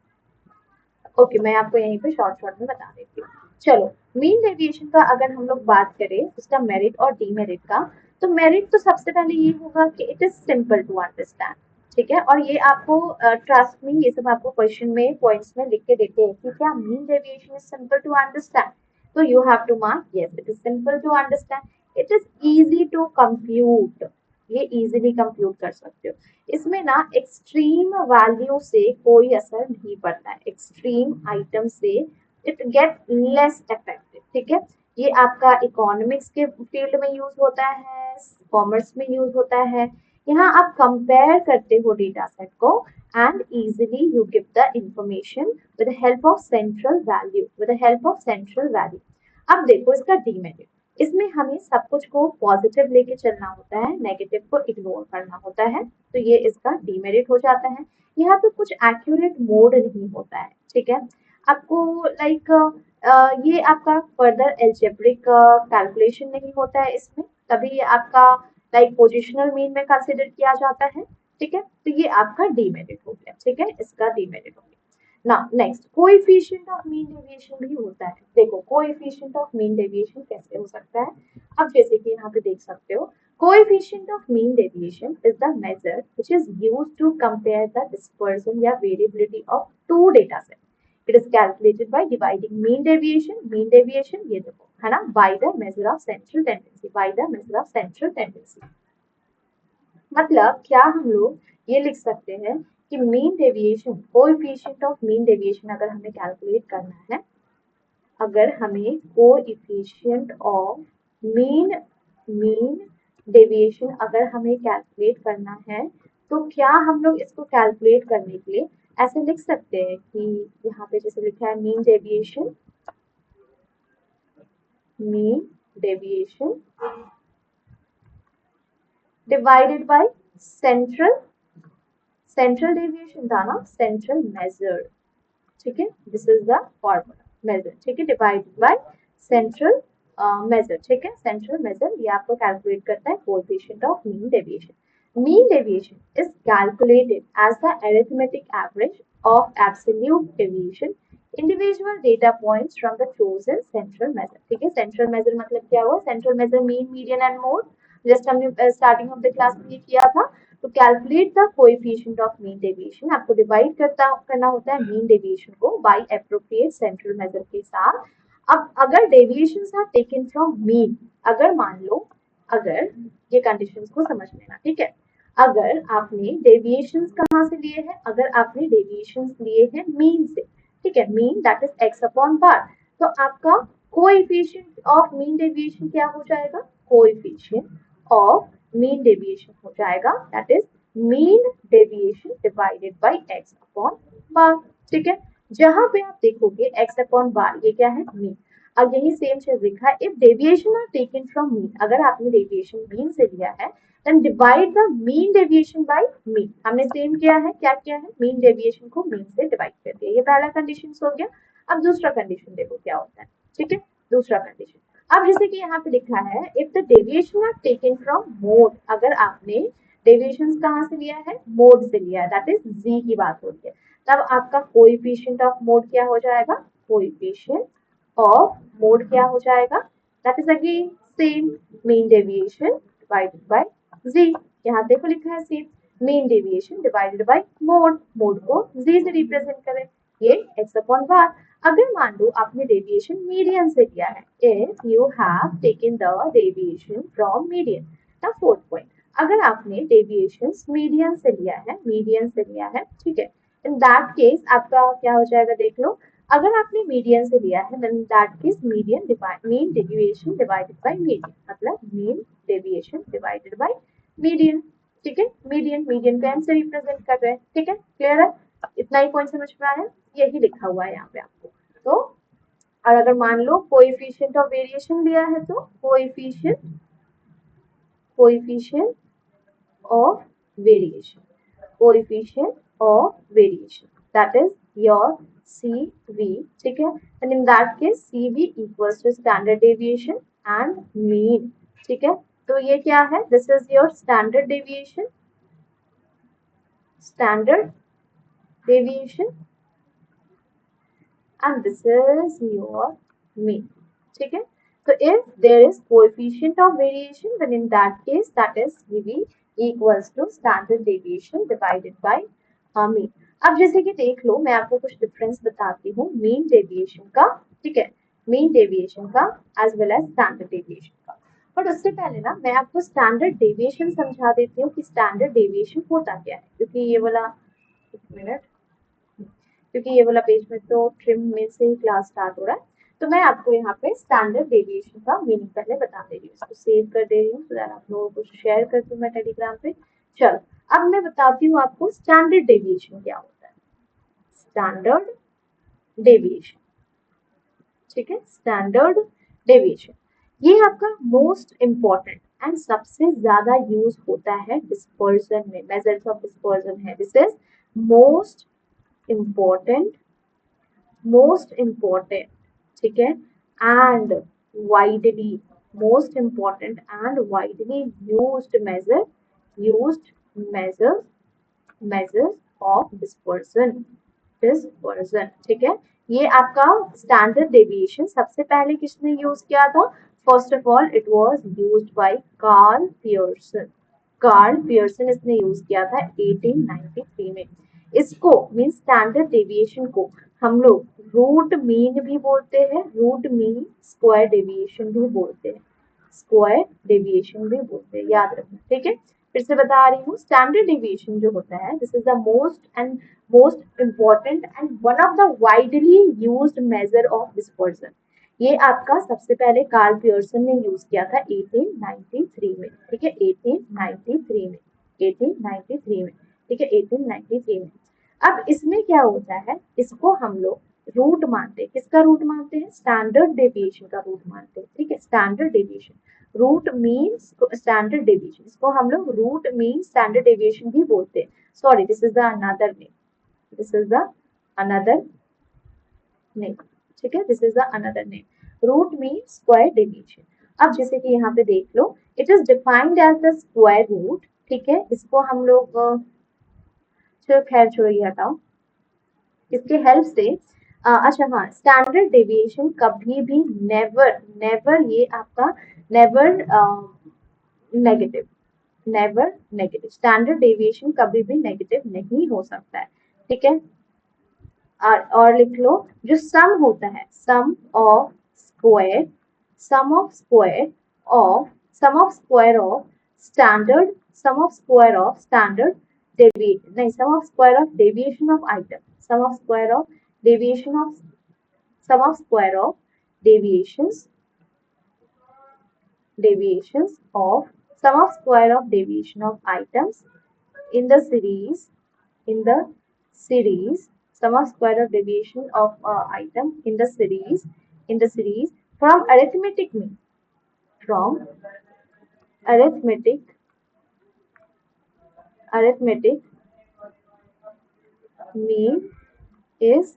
ओके मैं आपको यहीं पे शॉर्ट शॉर्ट में बता देती हूँ। चलो, मीन डेविएशन का अगर हम लोग बात करें उसका मेरिट और डीमेरिट का, तो मेरिट तो सबसे पहले ये होगा कि it is simple to understand, ठीक है, और ये आपको ट्रस्ट में ये सब आपको क्वेश्चन में पॉइंट्स में लिख के देते हैं कि क्या mean deviation is simple to understand, तो you have to mark yes it is simple to understand, it is easy to compute, ये इजीली कंप्यूट कर सकते हो। इसमें ना एक्सट्रीम वैल्यू से कोई असर नहीं पड़ता है, एक्सट्रीम आइटम से इट गेट लेस इफेक्टिव, ठीक है। ये आपका इकोनॉमिक्स के फील्ड में यूज होता है, कॉमर्स में यूज होता है, यहाँ आप कंपेयर करते हो डेटा सेट को and easily you give the information with the help of central value, with the help of central value. अब देखो इसका डीमेरिट, इसमें हमें सब कुछ को पॉजिटिव लेके चलना होता है, नेगेटिव को इग्नोर करना होता है, तो ये इसका डीमेरिट हो जाता है। यहाँ पे कुछ एक्यूरेट मोड नहीं होता है, ठीक है, आपको लाइक ये आपका फर्दर एल्जेब्रिक कैलकुलेशन नहीं होता है इसमें, तभी आपका लाइक पोजिशनल मीन में कंसिडर किया जाता है, ठीक है, तो ये आपका डीमेरिट हो गया, ठीक है, इसका डीमेरिट हो गया ना। Next, coefficient of mean deviation भी होता है, देखो कोएफिशिएंट ऑफ मीन डेविएशन कैसे हो सकता है, अब जैसे कि यहाँ पे देख सकते हो, coefficient of mean deviation is the measure which is used to compare the dispersion या variability of two data set, it is calculated by dividing mean deviation ये देखो है ना, by the measure of central tendency, by the measure of central tendency. मतलब क्या हम लोग ये लिख सकते हैं कि mean deviation, coefficient of mean deviation अगर हमें कैलकुलेट करना है, अगर हमें coefficient of mean mean deviation अगर हमें कैलकुलेट करना है, तो क्या हम लोग इसको कैलकुलेट करने के लिए ऐसे लिख सकते हैं कि यहाँ पे जैसे लिखा है mean deviation divided by central deviation था ना, सेंट्रल मेजर, ठीक है, this is the formula measure, ठीक है, डिवाइडेड बाय सेंट्रल मेजर, ठीक है, सेंट्रल मेजर ये आपको कैलकुलेट करता है coefficient of mean deviation. Mean deviation is calculated as the arithmetic average of absolute deviation individual data points from the chosen central measure, ठीक है, सेंट्रल मेजर मतलब क्या हुआ, central measure mean, median and mode, just हमने स्टार्टिंग ऑफ द क्लास में ये किया था। तो calculate the coefficient of mean deviation, आपको डिवाइड करना होता है मीन डेविएशन को बाय एप्रोप्रिएट सेंट्रल मेजर के साथ। अब अगर deviations are taken from mean, अगर मान लो, अगर ये कंडीशंस को समझ लेना, ठीक है, अगर आपने डेविएशंस कहाँ से लिए हैं, अगर आपने डेविएशंस लिए हैं मीन से, ठीक है, mean that is x upon bar, तो आपका कोएफिशिएंट ऑफ मीन डेविएशन क्या हो जाएगा, कोएफिशिएंट ऑफ मीन डेविएशन हो जाएगा that is mean deviation divided by x upon bar, ठीक है, जहां पे आप देखोगे एक्स अपॉन बार ये क्या है, मीन। अब यही सेम चीज लिखा है, if deviation are taken from mean, अगर आपने डेविएशन मीन से लिया है then divide the mean deviation by mean, हमने सेम किया है, क्या किया है, मीन डेविएशन को मीन से डिवाइड कर दिया, ये पहला कंडीशन हो गया। अब दूसरा कंडीशन देखो क्या होता है, ठीक है, दूसरा कंडीशन, अब जैसे कि यहाँ पे लिखा है if the deviation are taken from mode, अगर आपने डेविएशन कहाँ से लिया है, मोड से लिया है, दैट इज जी की बात हो रही है, तब आपका कोएफिशिएंट ऑफ मोड क्या हो जाएगा, कोएफिशिएंट ऑफ मोड क्या हो जाएगा, that is again same mean deviation divided by Z, यहाँ देखो लिखा है same mean deviation divided by mode, mode को जी से रिप्रेजेंट करें, ये एक्स अपॉन बार। अगर मान लो आपने डेविएशन मीडियन से लिया है, if you have taken the deviation from median, ना फोर्थ पॉइंट, अगर आपने डेविएशन मीडियन से लिया है, मीडियन से लिया है, ठीक है, इन दैट केस आपका क्या हो जाएगा देख लो, अगर आपने मीडियन से लिया है then that case mean deviation divided by median, मतलब mean deviation divided by median, ठीक है, मीडियन, मीडियन को एम से रिप्रेजेंट कर रहे हैं, ठीक है, क्लियर है, इतना ही पॉइंट समझ में आया, यही लिखा हुआ है यहाँ पे आपको। तो और अगर मान लो कोएफिशिएंट ऑफ वेरिएशन दिया है, तो coefficient of variation, coefficient of variation, that is your CV, ठीक है, and in that case CV equals to standard deviation and mean, ठीक है। तो ये क्या है, this is your standard deviation, standard deviation and this is your mean, ठीक है। तो if there is coefficient of variation then in that case that is CV equals to standard deviation divided by mean। अब जैसे कि देख लो, मैं आपको कुछ डिफरेंस बताती हूँ मीन डेविएशन का, ठीक है, मीन डेविएशन का as well as standard deviation का। बट उससे पहले ना मैं आपको स्टैंडर्ड डेविएशन समझा देती हूँ कि स्टैंडर्ड डेविएशन होता क्या है, क्योंकि ये वाला, एक मिनट, क्योंकि ये वाला पेज में तो ट्रिम में से ही क्लास स्टार्ट हो रहा है, तो मैं आपको यहाँ पे स्टैंडर्ड डेविएशन का मीनिंग पहले बता दे रही हूँ, इसको सेव कर दे रही हूँ तो आप लोगों को शेयर कर दूँ मैं टेलीग्राम पे। चलो अब मैं बताती हूँ आपको स्टैंडर्ड डेविएशन क्या होता है। स्टैंडर्ड डेविएशन, ठीक है, स्टैंडर्ड डेविएशन ये आपका मोस्ट इंपॉर्टेंट एंड सबसे ज्यादा यूज होता है डिस्पर्जन में, मेजर्स ऑफ डिस्पर्जन है। दिस इज मोस्ट important, ठीक है, and widely, most important and widely used measures of dispersion, ठीक है। ये आपका स्टैंडर्ड डेविएशन सबसे पहले किसने यूज किया था? First of all it was used by Karl Pearson इसने यूज किया था 1893 में। इसको मीन स्टैंडर्ड डेविएशन को हम लोग रूट मीन भी बोलते हैं, रूट मीन स्क्वायर डेविएशन भी बोलते हैं, याद रखना, ठीक है। फिर से बता रही हूँ, स्टैंडर्ड डेविएशन जो होता है this is the most important and one of the widely used measure of dispersion. ये आपका सबसे पहले कार्ल पियर्सन ने यूज किया था 1893 में, ठीक है, 1893 में, ठीक है, 1893 में। अब इसमें क्या होता है, इसको हम लोग रूट मानते हैं, किसका रूट मानते हैं? स्टैंडर्ड डेविएशन का रूट मानते हैं, ठीक है, standard deviation, root means standard deviation, इसको हम लोग रूट मीन स्टैंडर्ड डेविएशन भी बोलते हैं। Sorry, this is the another name, ठीक है, this is the another name, root mean square deviation. अब जैसे कि यहाँ पे देख लो, it is defined as the square root, ठीक है, इसको हम लोग चलो खैर छोड़ो ये हटाओ, इसके हेल्प से अच्छा हाँ, स्टैंडर्ड डेविएशन कभी भी नेवर ये आपका नेवर नेगेटिव, स्टैंडर्ड डेविएशन कभी भी नेगेटिव नहीं हो सकता है, ठीक है। और लिख लो, जो सम होता है, sum of square of standard sum of square of deviation of item, sum of square of deviation of sum of square of deviations of sum of square of deviation of items in the series sum of square of deviation of item in the series from arithmetic mean, mean is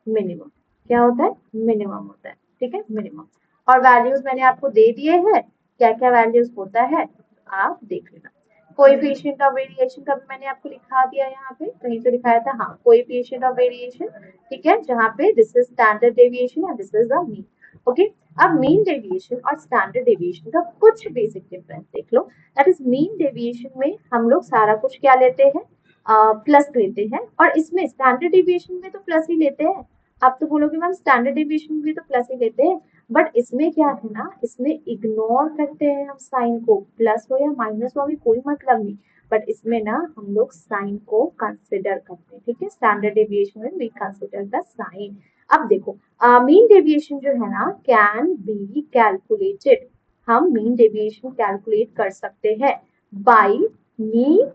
minimum. क्या होता है? मिनिमम होता है, ठीक है, मिनिमम। और वैल्यूज मैंने आपको दे दिए हैं, क्या क्या वैल्यूज होता है आप देख लेना। कोएफिशिएंट ऑफ वेरिएशन का भी मैंने आपको लिखा दिया, यहाँ पे कहीं तो लिखाया था, हाँ, कोएफिशिएंट ऑफ वेरिएशन, ठीक है, जहाँ पे this is standard deviation and this is the mean, okay. अब मीन डेविएशन और स्टैंडर्ड डेविएशन का कुछ बेसिक डिफरेंस देख लो। दैट इज मीन डेविएशन में हम लोग सारा कुछ क्या लेते हैं? प्लस लेते हैं, और इसमें स्टैंडर्ड डेविएशन में तो प्लस ही लेते हैं। आप तो बोलोगे मैम स्टैंडर्ड डेविएशन में भी तो प्लस ही लेते हैं, बट इसमें क्या है ना, इसमें इग्नोर करते हैं हम साइन को, प्लस हो या माइनस हो हमें कोई मतलब नहीं, बट इसमें ना हम लोग साइन को कंसिडर करते हैं, ठीक है। स्टैंडर्ड डेविएशन में वी कंसिडर द साइन। अब देखो, मीन डेविएशन जो है ना कैन बी कैलकुलेटेड, हम मीन डेविएशन कैलकुलेट कर सकते हैं बाय मीन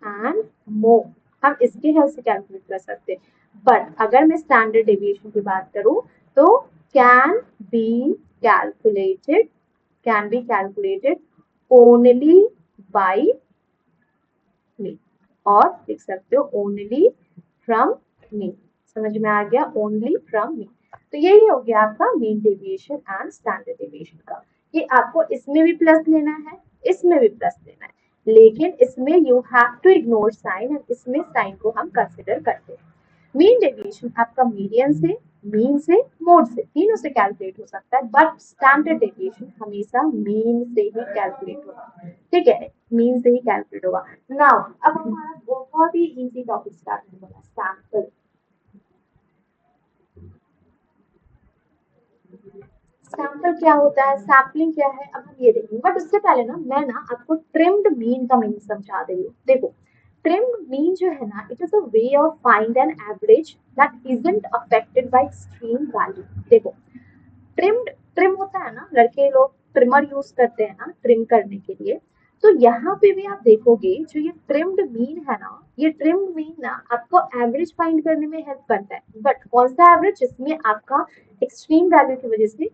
एंड मो, हम इसके हेल्प से कैलकुलेट कर सकते हैं। बट अगर मैं स्टैंडर्ड डेविएशन की बात करूं तो can be calculated only by mean, और लिख सकते हो ओनली फ्रॉम मीन। समझ में आ गया, ओनली फ्रॉम मीन। तो यही हो गया आपका mean deviation and standard deviation का। ये आपको इसमें भी प्लस लेना है, इसमें भी प्लस लेना है, लेकिन इसमें you have to ignore sign and इसमें साइन को हम कंसिडर करते हैं। मीन डेविएशन आपका मीडियन से, मीन से, मोड से, तीनों से कैलकुलेट हो सकता है, बट स्टैंडर्ड डेविएशन हमेशा मीन से ही कैलकुलेट होगा। ठीक है, मीन से ही कैलकुलेट होगा। नाउ अब हमारा बहुत ही इजी टॉपिक स्टार्ट होने वाला, सैंपल। सैंपल क्या होता है, सैम्पलिंग क्या है, अब हम ये देखेंगे। बट उससे पहले ना मैं आपको ट्रिम्ड मीन का मीनिंग समझा दे रही हूँ। देखो, ट्रिम्ड मीन जो है ना, it is a way of find an average that isn't affected by extreme value. देखो, ट्रिम्ड, ट्रिम होता है ना, लड़के लोग ट्रिमर यूज करते हैं ना ट्रिम करने के लिए। तो यहाँ पे भी आप देखोगे जो ये ट्रिम्ड मीन है ना, ये ट्रिम्ड मीन ना आपको एवरेज फाइंड करने में हेल्प करता है। बट कौन सा एवरेज, जिसमें आपका एक्सट्रीम वैल्यू की वजह से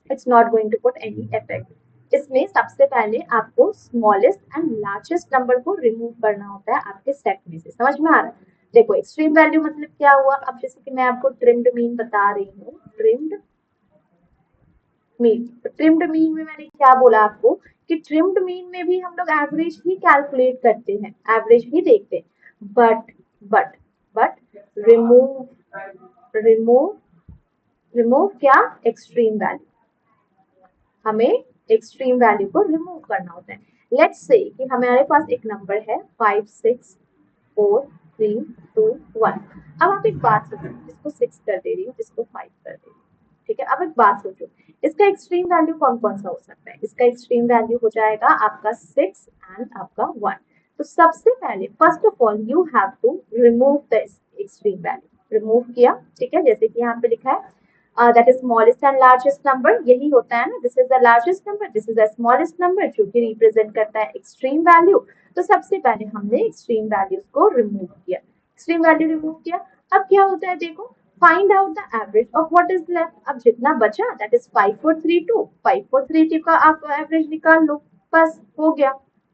it's not going to put any effect. इसमें सबसे पहले आपको स्मॉलेस्ट एंड लार्जेस्ट नंबर को रिमूव करना होता है आपके सेट में से। समझ में आ रहा है? देखो, एक्सट्रीम वैल्यू मतलब क्या हुआ, अब जैसे कि मैं आपको ट्रिम्ड मीन बता रही हूँ, ट्रिम्ड मीन। तो ट्रिम्ड मीन में मैंने क्या बोला आपको कि ट्रिम्ड मीन में भी हम लोग एवरेज ही कैलकुलेट करते हैं, एवरेज ही देखते हैं। बट रिमूव, रिमूव रिमूव क्या, एक्सट्रीम वैल्यू। हमें एक्सट्रीम वैल्यू को रिमूव करना होता है। लेट्स से कि हमारे पास एक नंबर है 5 6 4 3 2 1। अब आप एक बात सोचो, इसको 6 कर दे रही हूँ, इसको 5 कर दे रही हूँ, ठीक है। अब एक बात सोचो, इसका एक्सट्रीम वैल्यू कौन कौन सा हो सकता है। इसका एक्सट्रीम वैल्यू हो जाएगा आपका 6 एंड आपका 1। तो सबसे पहले first of all you have to remove the extreme value. Remove किया, ठीक है, जैसे कि यहाँ पे लिखा है that is smallest and largest number, यही होता है ना, this is the largest number, this is the smallest number, जो कि रिप्रेजेंट करता है एक्सट्रीम वैल्यू। तो सबसे पहले हमने एक्सट्रीम वैल्यूज को रिमूव किया, एक्सट्रीम वैल्यू रिमूव किया। अब क्या होता है, देखो, find out the average of what is left. अब जितना बचा दैट इज 5432, 5432 का आप एवरेज निकाल लो, बस हो गया।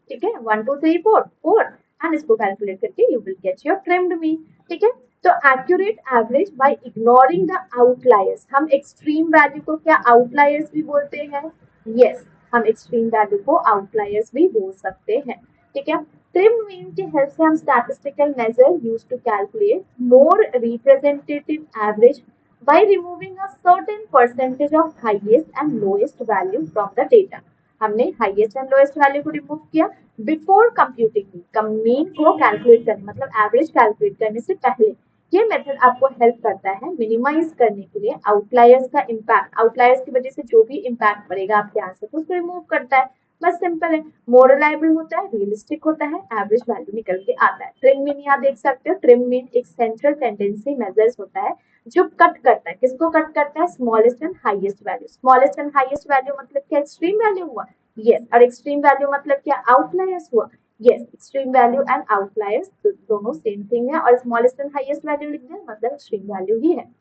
ठीक है, 1 2 3 4 4 एंड इसको कैलकुलेट करके you will get your trimmed mean. ठीक है, तो accurate average by ignoring the outliers. हम एक्सट्रीम वैल्यू को क्या आउटलायर्स भी बोलते हैं? यस, हम एक्सट्रीम वैल्यू को आउटलायर्स भी बोल सकते हैं। ठीक है, ट्रिम मीन की हेल्प से हम statistical measure use to calculate more representative average by removing a certain percentage of highest and lowest value from the data। हमने हाईएस्ट एंड लोएस्ट वैल्यू को रिमूव किया बिफोर कंप्यूटिंग मीन को कैलकुलेट करने, मतलब एवरेज कैलकुलेट करने से पहले। ये मेथड आपको हेल्प करता है मिनिमाइज करने के लिए आउटलायर्स का इम्पैक्ट। आउटलायर्स की वजह से जो भी इम्पैक्ट पड़ेगा आपके आंसर को, उसको रिमूव करता है। बस सिंपल है, मोर रिलायबल होता है, रियलिस्टिक होता है, एवरेज वैल्यू निकल के आता है। ट्रिम मीन यहाँ देख सकते हो, ट्रिम मीन एक सेंट्रल टेंडेंसी मेजर्स होता है जो कट करता है, किसको कट करता है, smallest and highest value. Smallest and highest value मतलब क्या, एक्सट्रीम वैल्यू हुआ, यस। और एक्सट्रीम वैल्यू मतलब क्या, आउटलायर्स हुआ, yes. Extreme value and outliers दोनों सेम थिंग है, और स्मॉलेस्ट एंड हाईएस्ट वैल्यू लिख दिया मतलब एक्सट्रीम वैल्यू ही है।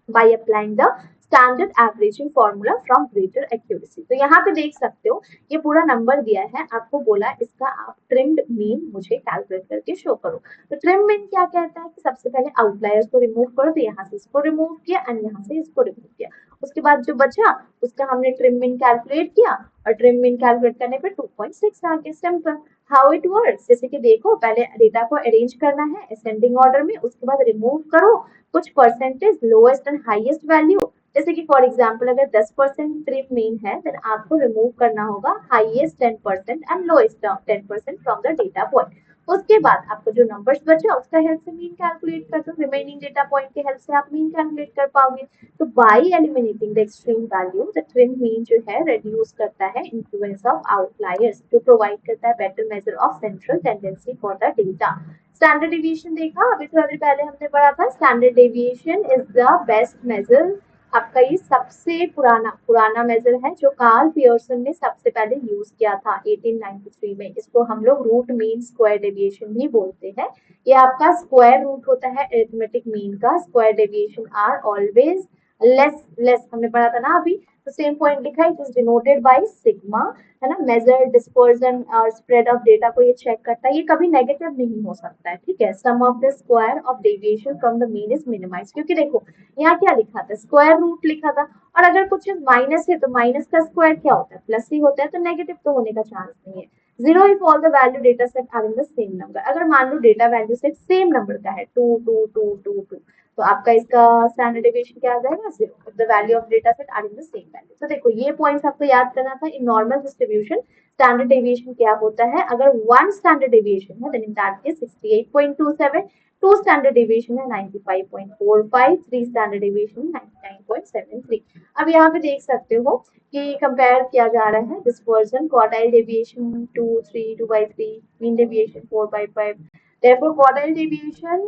by applying the standard averaging formula from greater accuracy। तो यहाँ पे देख सकते हो ये पूरा नंबर दिया है, आपको बोला इसका आप ट्रिम्ड मीन मुझे कैलकुलेट करके शो करो। तो ट्रिम मीन क्या कहता है कि सबसे पहले आउटलायर्स को रिमूव करो, तो यहाँ से इसको रिमूव किया एंड यहाँ से इसको रिमूव किया। उसके बाद जो बचा उसका हमने ट्रिम मीन कैलकुलेट किया, और ट्रिम मीन कैलकुलेट करने पे 2.6 आ गया। सिंपल। हाउ इट वर्क्स, जैसे कि देखो, पहले डेटा को अरेंज करना है असेंडिंग ऑर्डर में, उसके बाद रिमूव करो कुछ percentage lowest and highest value. जैसे कि फॉर एग्जांपल अगर 10% ट्रिम मीन है, देन आपको रिमूव करना होगा highest 10% and lowest 10% from the data point. उसके बाद आपको जो नंबर्स बचा उसका हेल्प से मीन कैलकुलेट कर दो, रिमेनिंग डेटा पॉइंट के हेल्प से आप मीन कैलकुलेट कर पाओगे। तो by eliminating the extreme value, the trim mean जो है रिड्यूस करता है इन्फ्लुएंस ऑफ आउटलायर्स, जो प्रोवाइड करता है better measure of central tendency for the data. Standard deviation देखा अभी थोड़ी देर पहले हमने पढ़ा था, standard deviation is the best measure. आपका ये सबसे पुराना मेजर है जो कार्ल पियर्सन ने सबसे पहले यूज किया था 1893 में। इसको हम लोग रूट मीन स्क्वायर डेविएशन भी बोलते हैं। ये आपका स्क्वायर रूट होता है अरिथमेटिक मीन का। Square deviation are always less less हमने पढ़ा था ना अभी, तो सेम पॉइंट लिखा है, it is denoted by sigma, है ना, मेजर डिस्पर्जन और स्प्रेड ऑफ डेटा को ये चेक करता है, ये कभी नेगेटिव नहीं हो सकता है, ठीक है। Sum of the square of deviation from the mean is minimize, क्योंकि देखो यहाँ क्या लिखा था, स्क्वायर रूट लिखा था, और अगर कुछ माइनस है तो माइनस का स्क्वायर क्या होता है, प्लस ही होता है, तो नेगेटिव तो होने का चांस नहीं है। Zero if all the value data set are in the same number, अगर मान लो data value set same number का है, two two two two two, तो आपका इसका स्टैंडर्ड डेविएशन क्या आ जाएगा, zero, if the value of data set are in the same value. तो देखो ये पॉइंट्स आपको याद करना था। In normal distribution standard deviation क्या होता है, अगर वन स्टैंडर्ड डेविएशन है then in that case 68.27, two standard deviation है 95.45, थ्री स्टैंडर्ड डेविएशन है 99.73। अब यहाँ पे देख सकते हो कि कंपेयर किया जा रहा है dispersion, quartile deviation 2 3 2/3, mean deviation 4/5, therefore quartile deviation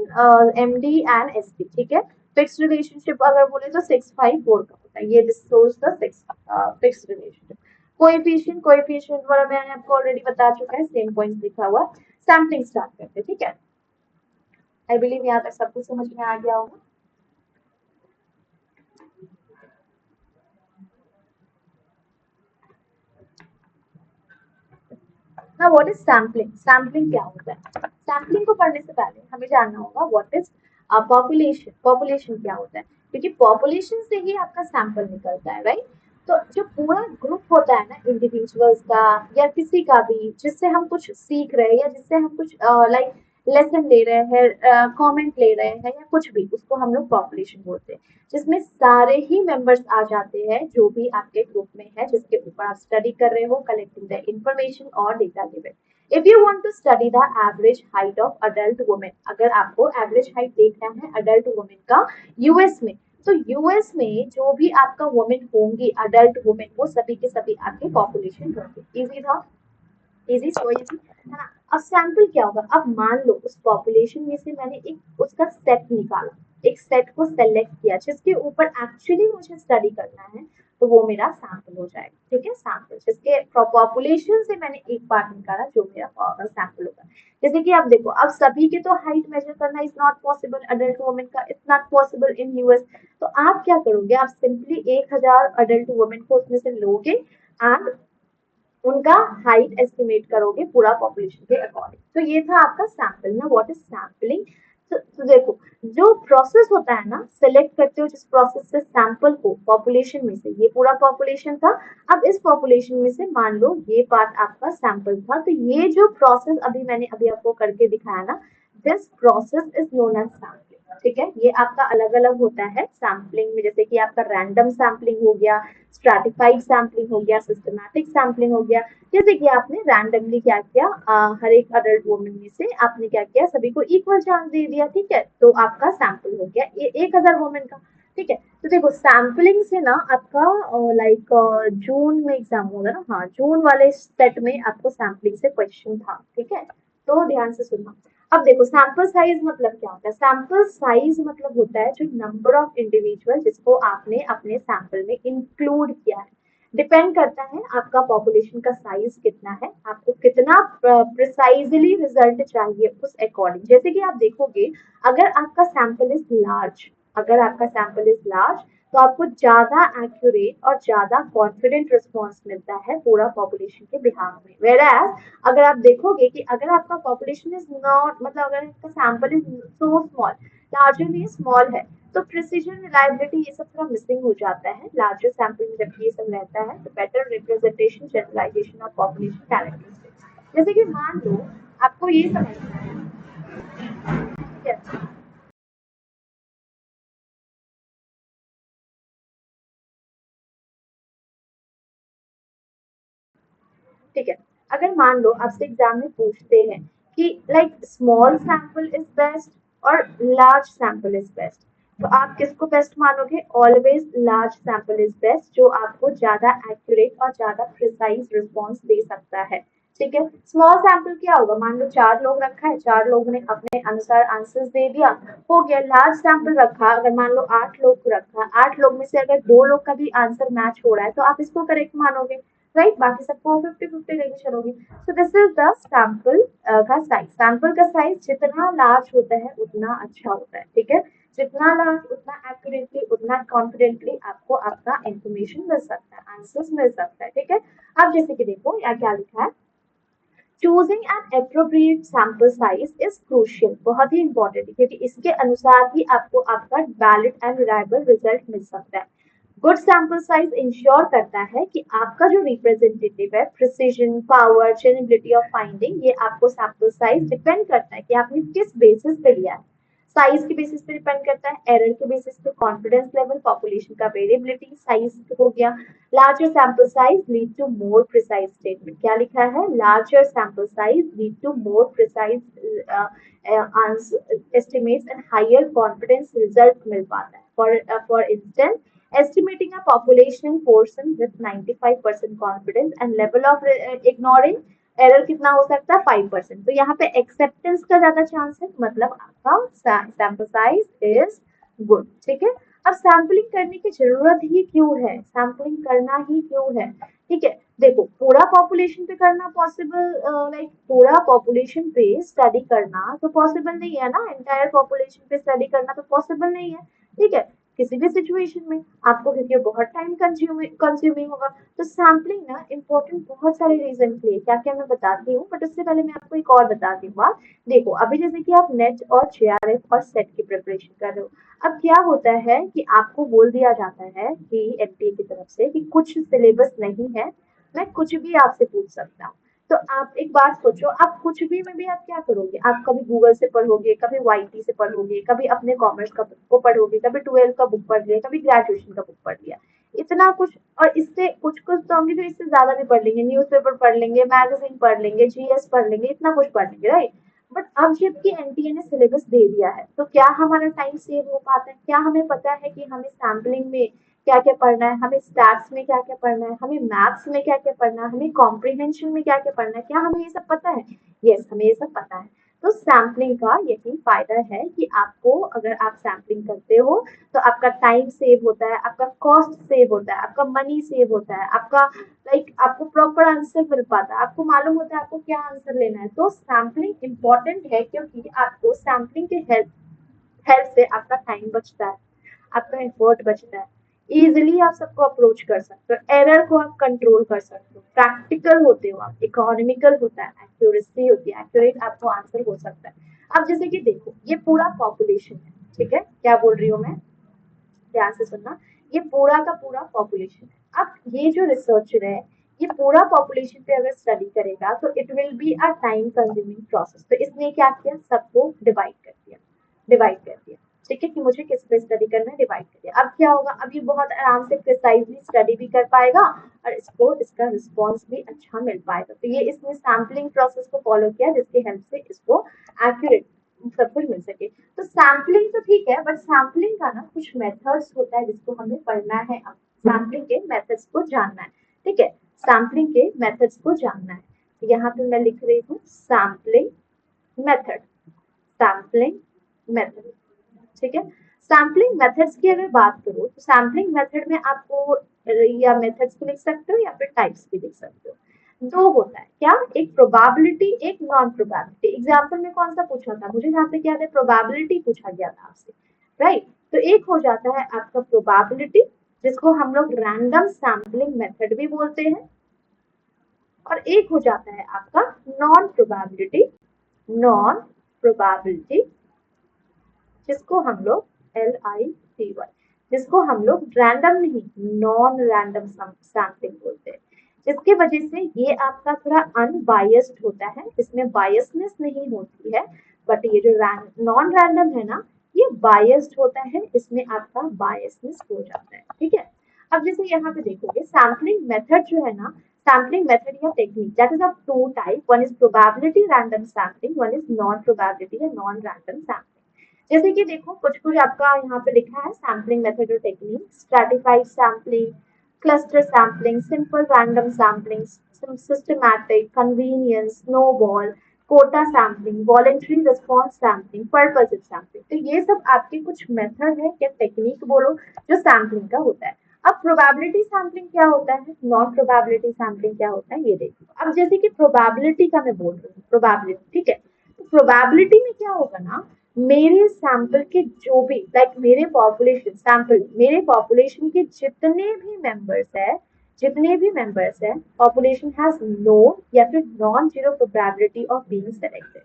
MD and SD, ठीक है। फिक्स रिलेशनशिप अगर बोले तो 654 का होता है, ये this the fix relationship. Coefficient वाला मैंने आपको ऑलरेडी बता चुका है, सेम पॉइंट लिखा हुआ। सैम्पलिंग स्टार्ट करते हैं, ठीक है। आई बिलीव यहाँ तक सब कुछ समझ में आ गया होगा। ना व्हाट इज सैम्पलिंग, सैम्पलिंग क्या होता है। सैम्पलिंग को पढ़ने से पहले हमें जानना होगा व्हाट इज पॉपुलेशन, पॉपुलेशन क्या होता है, क्योंकि पॉपुलेशन से ही आपका सैंपल निकलता है, राइट। तो जो पूरा ग्रुप होता है ना इंडिविजुअल्स का या किसी का भी, जिससे हम कुछ सीख रहे हैं या जिससे हम कुछ लाइक लेसन ले रहे हैं, कमेंट ले रहे हैं या कुछ भी, उसको हम लोग पॉपुलेशन बोलते हैं, जिसमें सारे ही मेंबर्स आ जाते हैं जो भी आपके ग्रुप में है, जिसके ऊपर आप स्टडी कर रहे हो, कलेक्टिंग द इंफॉर्मेशन और data given. If you want to study the average height of adult women, अगर आपको एवरेज हाइट देखना है अडल्ट वुमेन का यूएस में, तो यूएस में जो भी आपका वुमेन होंगी अडल्ट वुमेन, वो सभी के सभी आपके पॉपुलेशन होंगे। इजी था, इजी सो इजी, है ना। अब सैंपल क्या होगा, अब मान लो उस पॉपुलेशन में से मैंने एक उसका सेट निकाला, एक सेट को सेलेक्ट किया जिसके ऊपर एक्चुअली मुझे स्टडी करना है, तो वो मेरा सैंपल हो जाएगा, ठीक है। सैंपल जिसके पॉपुलेशन से मैंने एक पार्ट निकाला जो मेरा सैंपल होगा। जैसे कि आप देखो, अब सभी के तो हाइट मेजर करना is not possible, adult women का it's not possible in US, तो आप क्या करोगे, आप सिंपली 1000 अडल्ट वुमेन को उसमें से लोगे एंड उनका हाइट एस्टिमेट करोगे पूरा पॉपुलेशन के अकॉर्डिंग। तो ये था आपका सैंपल ना, व्हाट इज सैम्पलिंग। तो देखो जो प्रोसेस होता है ना, सेलेक्ट करते हो जिस प्रोसेस से सैंपल को पॉपुलेशन में से, ये पूरा पॉपुलेशन था, अब इस पॉपुलेशन में से मान लो ये पार्ट आपका सैंपल था, तो ये जो प्रोसेस मैंने अभी आपको करके दिखाया ना, this process is known as sampling, ठीक है। ये आपका अलग अलग होता है सैम्पलिंग में, जैसे कि आपका रैंडम सैम्पलिंग हो गया, स्ट्रैटिफाइड सैम्पलिंग हो गया, सिस्टमैटिक सैम्पलिंग हो गया। जैसे कि आपने रैंडमली क्या किया, हर एक अडल्ट वुमन में से आपने क्या किया, सभी को इक्वल चांस दे दिया, ठीक है, तो आपका सैंपल हो गया 1000 वुमेन का, ठीक है। तो देखो सैम्पलिंग से ना आपका लाइक जून में एग्जाम होगा ना, हाँ जून वाले सेट में आपको सैम्पलिंग से क्वेश्चन था, ठीक है, तो ध्यान से सुनना। अब देखो सैंपल साइज मतलब क्या होता है, सैंपल साइज मतलब होता है जो नंबर ऑफ इंडिविजुअल जिसको आपने अपने सैंपल में इंक्लूड किया है। डिपेंड करता है आपका पॉपुलेशन का साइज कितना है, आपको कितना प्रिसाइजली रिजल्ट चाहिए उस अकॉर्डिंग। जैसे कि आप देखोगे अगर आपका सैंपल इज लार्ज, अगर आपका सैंपल इज लार्ज तो आपको ज्यादा एक्यूरेट और ज्यादा कॉन्फिडेंट रिस्पॉन्स मिलता है पूरा पॉपुलेशन के बिहाफ में। वेयर अगर आप देखोगे कि अगर आपका पॉपुलेशन इज नॉट, मतलब अगर आपका sample is so small, largely small है, तो प्रिसीजन रिलायबिलिटी ये सब थोड़ा मिसिंग हो जाता है लार्जर सैंपल में जब ये सब रहता है। तो better representation generalization of population characteristics, जैसे कि मान लो आपको ये समझना है, ठीक है, ठीक है। अगर मान लो आपसे एग्जाम में पूछते हैं कि like small sample is best और लार्ज सैंपल इज बेस्ट, तो आप किसको बेस्ट मानोगे, always large sample is best, जो आपको ज्यादा एक्यूरेट और ज्यादा प्रिसाइज रिस्पॉन्स दे सकता है, ठीक है। स्मॉल सैंपल क्या होगा, मान लो 4 लोग रखा है, 4 लोग ने अपने अनुसार आंसर्स दे दिया, हो गया। लार्ज सैंपल रखा, अगर मान लो 8 लोग रखा, 8 लोग में से अगर 2 लोग का भी आंसर मैच हो रहा है तो आप इसको करेक्ट मानोगे, राइट, बाकी सबको 50-50 लेके चलोगे। So this is the sample का साइज, सैंपल का साइज जितना लार्ज होता है उतना अच्छा होता है, ठीक है। जितना लार्ज उतना एक्यूरेटली उतना कॉन्फिडेंटली आपको आपका इंफॉर्मेशन मिल सकता है, आंसर्स मिल सकता है, ठीक है। अब जैसे कि देखो यहाँ क्या लिखा है, choosing N appropriate sample size is crucial, बहुत ही इंपॉर्टेंट है क्योंकि इसके अनुसार ही आपको आपका वैलिड एंड रिलायबल रिजल्ट मिल सकता है। गुड सैंपल साइज इंश्योर करता है कि आपका जो रिप्रेजेंटेटिव है precision, power, genuinity of finding, ये आपको सैंपल साइज डिपेंड करता है कि आपने किस बेसिस पे लिया है। साइज के बेसिस पे डिपेंड करता है, एरर के बेसिस पे, कॉन्फिडेंस लेवल, पॉपुलेशन का वेरिएबिलिटी, साइज हो गया। Larger sample size lead to more precise statement, क्या लिखा है, larger sample size lead to more precise estimates and higher confidence result मिल पाता है। For instance, estimating a population portion with 95% confidence and level of ignoring error कितना हो सकता है 5%। तो यहाँ पे एक्सेप्टेंस का ज्यादा चांस है, मतलब आपका सैंपल साइज इज गुड, ठीक है। अब सैम्पलिंग करने की जरूरत ही क्यों है, सैम्पलिंग करना ही क्यों है, ठीक है। देखो पूरा पॉपुलेशन पे करना पॉसिबल, लाइक पूरा पॉपुलेशन पे स्टडी करना तो पॉसिबल नहीं है ना, एंटायर पॉपुलेशन पे स्टडी करना तो पॉसिबल नहीं है, ठीक है। किसी भी सिचुएशन में आपको, क्योंकि बहुत टाइम कंज्यूमिंग होगा। तो सैम्पलिंग ना इम्पोर्टेंट बहुत सारे रीजन के लिए, क्या क्या मैं बताती हूँ, बट उससे पहले मैं आपको एक और बताती हूँ बात। देखो अभी जैसे कि आप नेट और जेआरएफ और सेट की प्रिपरेशन कर रहे हो, अब क्या होता है कि आपको बोल दिया जाता है कि एनटीए की तरफ से कि कुछ सिलेबस नहीं है, मैं कुछ भी आपसे पूछ सकता हूँ। तो आप एक बात सोचो, आप कुछ भी में भी आप क्या करोगे, आप कभी गूगल से पढ़ोगे, कभी वाईटी से पढ़ोगे, कभी अपने कॉमर्स का को पढ़ोगे, कभी 12 का बुक पढ़ लिया, कभी ग्रेजुएशन का बुक पढ़ लिया, इतना कुछ। और इससे कुछ कुछ तो होंगे जो इससे ज्यादा भी पढ़ लेंगे, न्यूज़पेपर पढ़ लेंगे, मैगजीन पढ़ लेंगे, जीएस पढ़ लेंगे, इतना कुछ पढ़ लेंगे, राइट। बट अब जबकि एनटीए ने सिलेबस दे दिया है, तो क्या हमारा टाइम सेव हो पाता है, क्या हमें पता है कि हमें सैम्पलिंग में क्या क्या पढ़ना है, हमें स्टैट्स में क्या क्या पढ़ना है, हमें मैथ्स में क्या क्या पढ़ना है, हमें कॉम्प्रिहेंशन में क्या क्या पढ़ना है, क्या हमें ये सब पता है? यस, हमें ये सब पता है। तो सैम्पलिंग का यही फायदा है कि आपको, अगर आप सैम्पलिंग करते हो तो आपका टाइम सेव होता है, आपका कॉस्ट सेव होता है, आपका मनी सेव होता है, आपका आपको प्रॉपर आंसर मिल पाता है, आपको मालूम होता है आपको क्या आंसर लेना है। तो सैम्पलिंग इम्पोर्टेंट है क्योंकि आपको सैम्पलिंग के हेल्प हेल्प से आपका टाइम बचता है, आपका एफर्ट बचता है, इजीली आप सबको अप्रोच कर सकते हो, एरर को आप कंट्रोल कर सकते हो, प्रैक्टिकल होते हो आप, इकोनॉमिकल होता है, एक्यूरेसी होती है, एक्यूरेट आपको आंसर हो सकता है। अब जैसे कि देखो ये पूरा पॉपुलेशन है, ठीक है, क्या बोल रही हूँ मैं, ध्यान से सुनना, ये पूरा का पूरा पॉपुलेशन है। अब ये जो रिसर्चर है ये पूरा पॉपुलेशन पे अगर स्टडी करेगा तो it will be a time consuming process. तो इसने क्या किया, सबको डिवाइड कर दिया, ठीक है, कि मुझे किस पे स्टडी करना है, डिवाइड कर दिया। अब क्या होगा, अब ये बहुत आराम से प्रिसाइजली स्टडी भी कर पाएगा और इसको इसका रिस्पॉन्स भी अच्छा मिल पाएगा। तो ये इसने सैम्पलिंग प्रोसेस को फॉलो किया जिसकी हेल्प से इसको एक्यूरेट सब कुछ मिल सके। तो सैम्पलिंग तो ठीक है, बट सैम्पलिंग का ना कुछ मेथड्स होता है जिसको हमें पढ़ना है, अब सैम्पलिंग के मेथड्स को जानना है, ठीक है, सैम्पलिंग के मेथड्स को जानना है। तो यहाँ पे मैं लिख रही हूँ सैम्पलिंग मेथड, सैम्पलिंग मेथड, ठीक है। सैम्पलिंग मेथड्स की अगर बात करो तो सैम्पलिंग मेथड में आपको या मेथड्स भी लिख सकते हो या फिर टाइप्स भी लिख सकते हो। दो होता है, क्या, एक प्रोबेबिलिटी, एक नॉन प्रोबेबिलिटी। एग्जाम्पल में कौन सा पूछा था, मुझे जहाँ तक याद है प्रोबेबिलिटी पूछा गया था आपसे, राइट। तो एक हो जाता है आपका प्रोबेबिलिटी जिसको हम लोग रैंडम सैम्पलिंग मेथड भी बोलते हैं, और एक हो जाता है आपका नॉन प्रोबेबिलिटी, नॉन प्रोबेबिलिटी जिसको हम लोग LITY, जिसको हम लोग रैंडम नहीं नॉन रैंडम सैम्पलिंग बोलते हैं, जिसकी वजह से ये आपका थोड़ा अनबायस्ड होता है, इसमें बायसनेस नहीं होती है। बट ये जो नॉन रैंडम है ना, ये बायस्ड होता है, इसमें आपका बायसनेस हो जाता है, ठीक है। अब जैसे यहाँ पे देखोगे सैम्पलिंग मेथड जो है ना, sampling method या technique, that is of two type, one is probability random sampling, one is non probability या non random sampling। जैसे कि देखो कुछ कुछ आपका यहाँ पे लिखा है सैम्पलिंग मेथड और technique, stratified sampling, cluster sampling, simple random sampling, systematic, convenience, snowball, quota sampling, voluntary response sampling, purposive sampling. तो ये सब आपके कुछ मेथड है या टेक्निक बोलो जो सैम्पलिंग का होता है। अब प्रोबेबिलिटी सैम्पलिंग क्या होता है, नॉन प्रोबेबिलिटी सैम्पलिंग क्या होता है, ये देखो। अब जैसे कि प्रोबेबिलिटी का मैं बोल रही हूँ, प्रोबेबिलिटी, ठीक है, तो प्रोबेबिलिटी में क्या होगा ना, मेरे सैंपल के जो भी मेरे पॉपुलेशन के जितने भी मेंबर्स है पॉपुलेशन हैज नो या फिर non zero probability of being selected.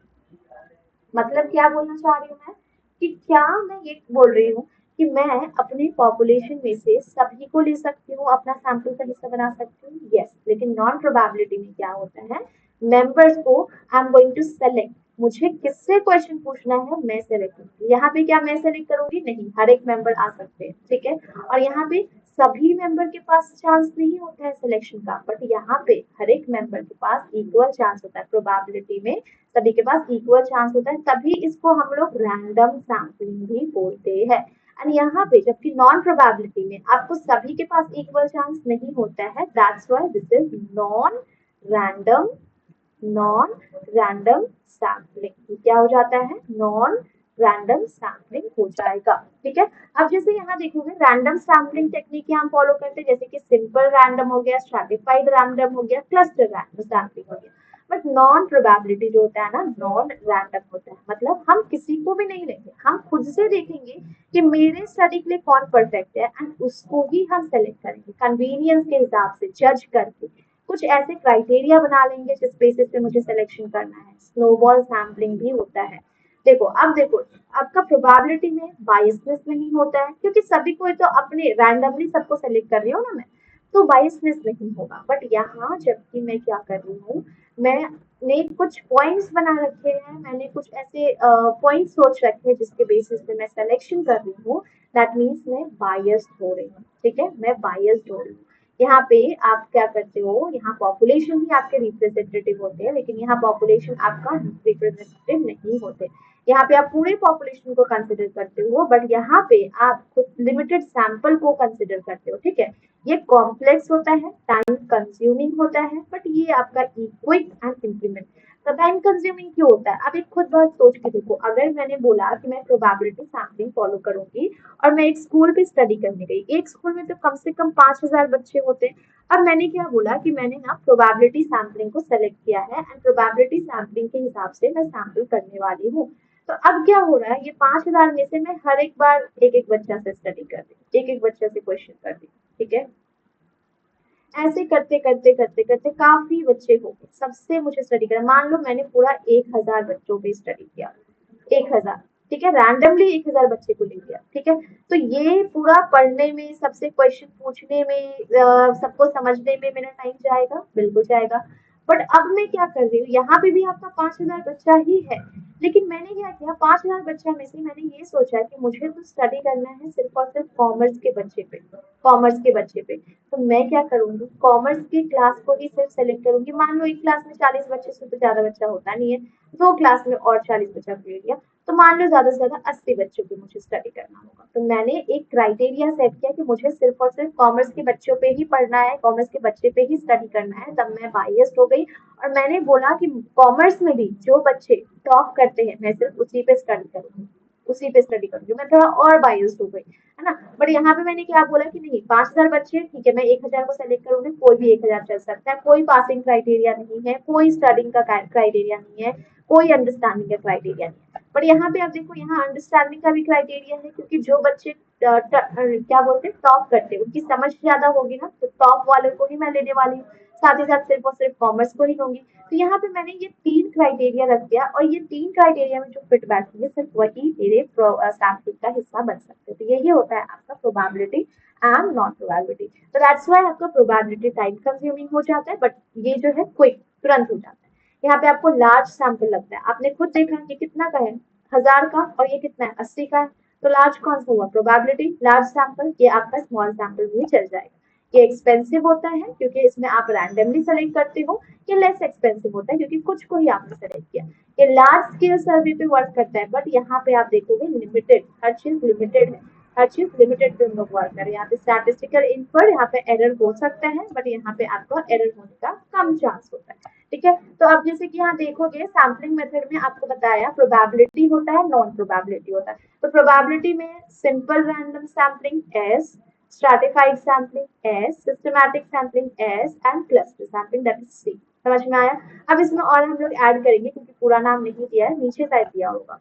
मतलब क्या बोलना चाह रही हूँ मैं कि क्या मैं ये बोल रही हूँ कि मैं अपने पॉपुलेशन में से सभी को ले सकती हूँ, अपना सैंपल का हिस्सा बना सकती हूँ, यस। लेकिन नॉन प्रोबेबिलिटी में क्या होता है, मेंबर्स को I am going to select, मुझे किससे क्वेश्चन पूछना है मैं सेलेक्ट करूंगी। यहाँ पे क्या मैं सेलेक्ट करूंगी, नहीं, हर एक मेंबर आ सकते हैं, ठीक है। और यहाँ पे सभी मेंबर के पास चांस नहीं होता है सिलेक्शन का, बट यहाँ पे हर एक मेंबर के पास इक्वल चांस होता है, प्रोबेबिलिटी में सभी के पास इक्वल चांस होता है, तभी इसको हम लोग रैंडम सैम्पलिंग भी बोलते हैं। एंड यहाँ पे जबकि नॉन प्रोबेबिलिटी में आपको सभी के पास इक्वल चांस नहीं होता है, that's why this is random non random sampling. क्या हो जाता है, नॉन रैंडम सैम्पलिंग हो जाएगा, ठीक है। अब जैसे यहाँ देखोगे रैंडम सैम्पलिंग टेक्निक हम फॉलो करते हैं, जैसे कि सिंपल रैंडम हो गया, स्ट्रैटिफाइड रैंडम हो गया, क्लस्टर रैंडम सैम्पलिंग हो गया। बट नॉन प्रोबेबिलिटी जो होता है ना, नॉन रैंडम होता है, मतलब हम किसी को भी नहीं लेंगे, हम खुद से देखेंगे कि मेरे स्टडी के लिए कौन परफेक्ट है एंड उसको ही हम सेलेक्ट करेंगे कन्वीनियंस के हिसाब से जज करके। कुछ ऐसे क्राइटेरिया बना लेंगे जिस बेसिस पे मुझे सिलेक्शन करना है। स्नोबॉल सैम्पलिंग भी होता है। देखो आपका प्रोबेबिलिटी में बायसनेस नहीं होता है, क्योंकि सभी को तो अपने रैंडमली सबको सेलेक्ट कर रही हूँ ना मैं, तो बायसनेस नहीं होगा। बट यहाँ जबकि मैं क्या कर रही हूँ, मैंने कुछ पॉइंट्स बना रखे हैं, मैंने कुछ ऐसे पॉइंट्स सोच रखे हैं जिसके बेसिस पे मैं सिलेक्शन कर रही हूँ, दैट मीन्स मैं बायस्ड हो रही हूँ, ठीक है, मैं बायस्ड हो रही हूँ। यहाँ पे आप क्या करते हो, यहाँ पॉपुलेशन ही आपके रिप्रेजेंटेटिव होते हैं, लेकिन यहाँ पॉपुलेशन आपका रिप्रेजेंटेटिव नहीं होते। यहाँ पे आप पूरे पॉपुलेशन को कंसिडर करते हो, बट यहाँ पे आप कुछ लिमिटेड सैंपल को कंसिडर करते हो, ठीक है। ये कॉम्प्लेक्स होता है, टाइम कंज्यूमिंग होता है, बट ये आपका क्विक एंड इम्प्लीमेंट। तो टाइम कंज्यूमिंग क्यों होता है, आप एक खुद बात सोच के देखो, अगर मैंने बोला कि मैं प्रोबेबिलिटी सैम्पलिंग फॉलो करूंगी और मैं एक स्कूल पे स्टडी करने गई, एक स्कूल में तो कम से कम 5,000 बच्चे होते हैं, और मैंने क्या बोला कि मैंने ना प्रोबेबिलिटी सैम्पलिंग को सेलेक्ट किया है एंड प्रोबेबिलिटी सैम्पलिंग के हिसाब से मैं सैम्पल करने वाली हूँ। तो अब क्या हो रहा है, ये 5,000 में से मैं हर एक बार एक एक बच्चा से स्टडी कर रही, एक एक बच्चा से क्वेश्चन कर रही, ठीक है। ऐसे करते करते काफी बच्चे हो गए, सबसे मुझे स्टडी करा, मान लो मैंने पूरा 1,000 बच्चों पे स्टडी किया, 1,000, ठीक है, रैंडमली 1,000 बच्चे को ले लिया, ठीक है। तो ये पूरा पढ़ने में, सबसे क्वेश्चन पूछने में, सबको समझने में मेरा टाइम जाएगा, बिल्कुल जाएगा। बट अब मैं क्या कर रही हूँ, यहाँ पे भी आपका 5,000 बच्चा ही है, लेकिन मैंने क्या किया, 5,000 बच्चा में से मैंने ये सोचा कि मुझे तो स्टडी करना है सिर्फ और सिर्फ कॉमर्स के बच्चे पे। तो मैं क्या करूंगी, कॉमर्स की क्लास को ही सिर्फ सेलेक्ट करूंगी। मान लो एक क्लास में 40 बच्चे से तो ज्यादा बच्चा होता नहीं है, दो क्लास में और 40 बच्चा ले लिया, तो मान लो ज्यादा से ज्यादा 80 बच्चों पे मुझे स्टडी करना होगा। तो मैंने एक क्राइटेरिया सेट किया कि मुझे सिर्फ और सिर्फ कॉमर्स के बच्चों पे ही पढ़ना है, कॉमर्स के बच्चे पे ही स्टडी करना है, तब मैं बायस्ड हो गई। और मैंने बोला कि कॉमर्स में भी जो बच्चे टॉप करते हैं मैं सिर्फ उसी पे स्टडी करूंगी, उसी पे स्टडी करूंगी, मैं थोड़ा और बायस्ड हो गई, है ना। बट यहाँ पे मैंने क्या बोला कि नहीं, 5,000 बच्चे, ठीक है, मैं 1,000 को सेलेक्ट करूंगी, कोई भी 1,000 चल सकता है, कोई पासिंग क्राइटेरिया नहीं है, कोई स्टडिंग का क्राइटेरिया नहीं है, कोई अंडरस्टैंडिंग का क्राइटेरिया नहीं है। बट यहाँ पे आप देखो, यहाँ अंडरस्टैंडिंग का भी क्राइटेरिया है, क्योंकि जो बच्चे क्या बोलते हैं, टॉप करते हैं, उनकी समझ ज्यादा होगी ना, तो टॉप वाले को ही मैं लेने वाली हूँ, साथ ही साथ सिर्फ और सिर्फ कॉमर्स को ही लूंगी। तो यहाँ पे मैंने ये 3 क्राइटेरिया रख दिया, और ये 3 क्राइटेरिया में जो फिट बैठेंगे सिर्फ वही मेरे सैम्पल का हिस्सा बन सकते हैं। तो यही होता है आपका प्रोबेबिलिटी एंड नॉन प्रोबेबिलिटी। तो दैट्स व्हाई आपका प्रोबेबिलिटी टाइम कंज्यूमिंग हो जाता है, बट ये जो है क्विक, तुरंत हो जाता है। यहाँ पे आपको लार्ज सैंपल लगता है, आपने खुद देखा कि कितना का है, 1,000 का, और ये कितना है, 80 का है। तो लार्ज कौन सा हुआ, प्रोबेबिलिटी, लार्ज सैंपल, ये आपका स्मॉल सैंपल भी चल जाएगा। ये एक्सपेंसिव होता है क्योंकि इसमें आप रैंडमली सेलेक्ट करते हो, ये लेस एक्सपेंसिव होता है क्योंकि कुछ को ही आपने सेलेक्ट किया। ये लार्ज स्केल सर्वे पे वर्क करता है, बट यहाँ पे आप देखोगे लिमिटेड, हर चीज लिमिटेड है, हर चीज लिमिटेड पे हम लोग वर्क करें। यहाँ पे स्टैटिस्टिकल इनपुट, यहाँ पे एरर हो सकता है, बट यहाँ पे आपको एरर होने का कम चांस होता है, ठीक है। तो अब जैसे कि यहाँ देखोगे सैम्पलिंग मेथड में आपको बताया प्रोबेबिलिटी होता है, नॉन प्रोबेबिलिटी होता है। तो प्रोबेबिलिटी में simple random sampling S, stratified sampling S, systematic sampling S and cluster sampling that is C. समझ में आया। अब इसमें और हम लोग ऐड करेंगे क्योंकि पूरा नाम नहीं दिया है, नीचे शायद दिया होगा।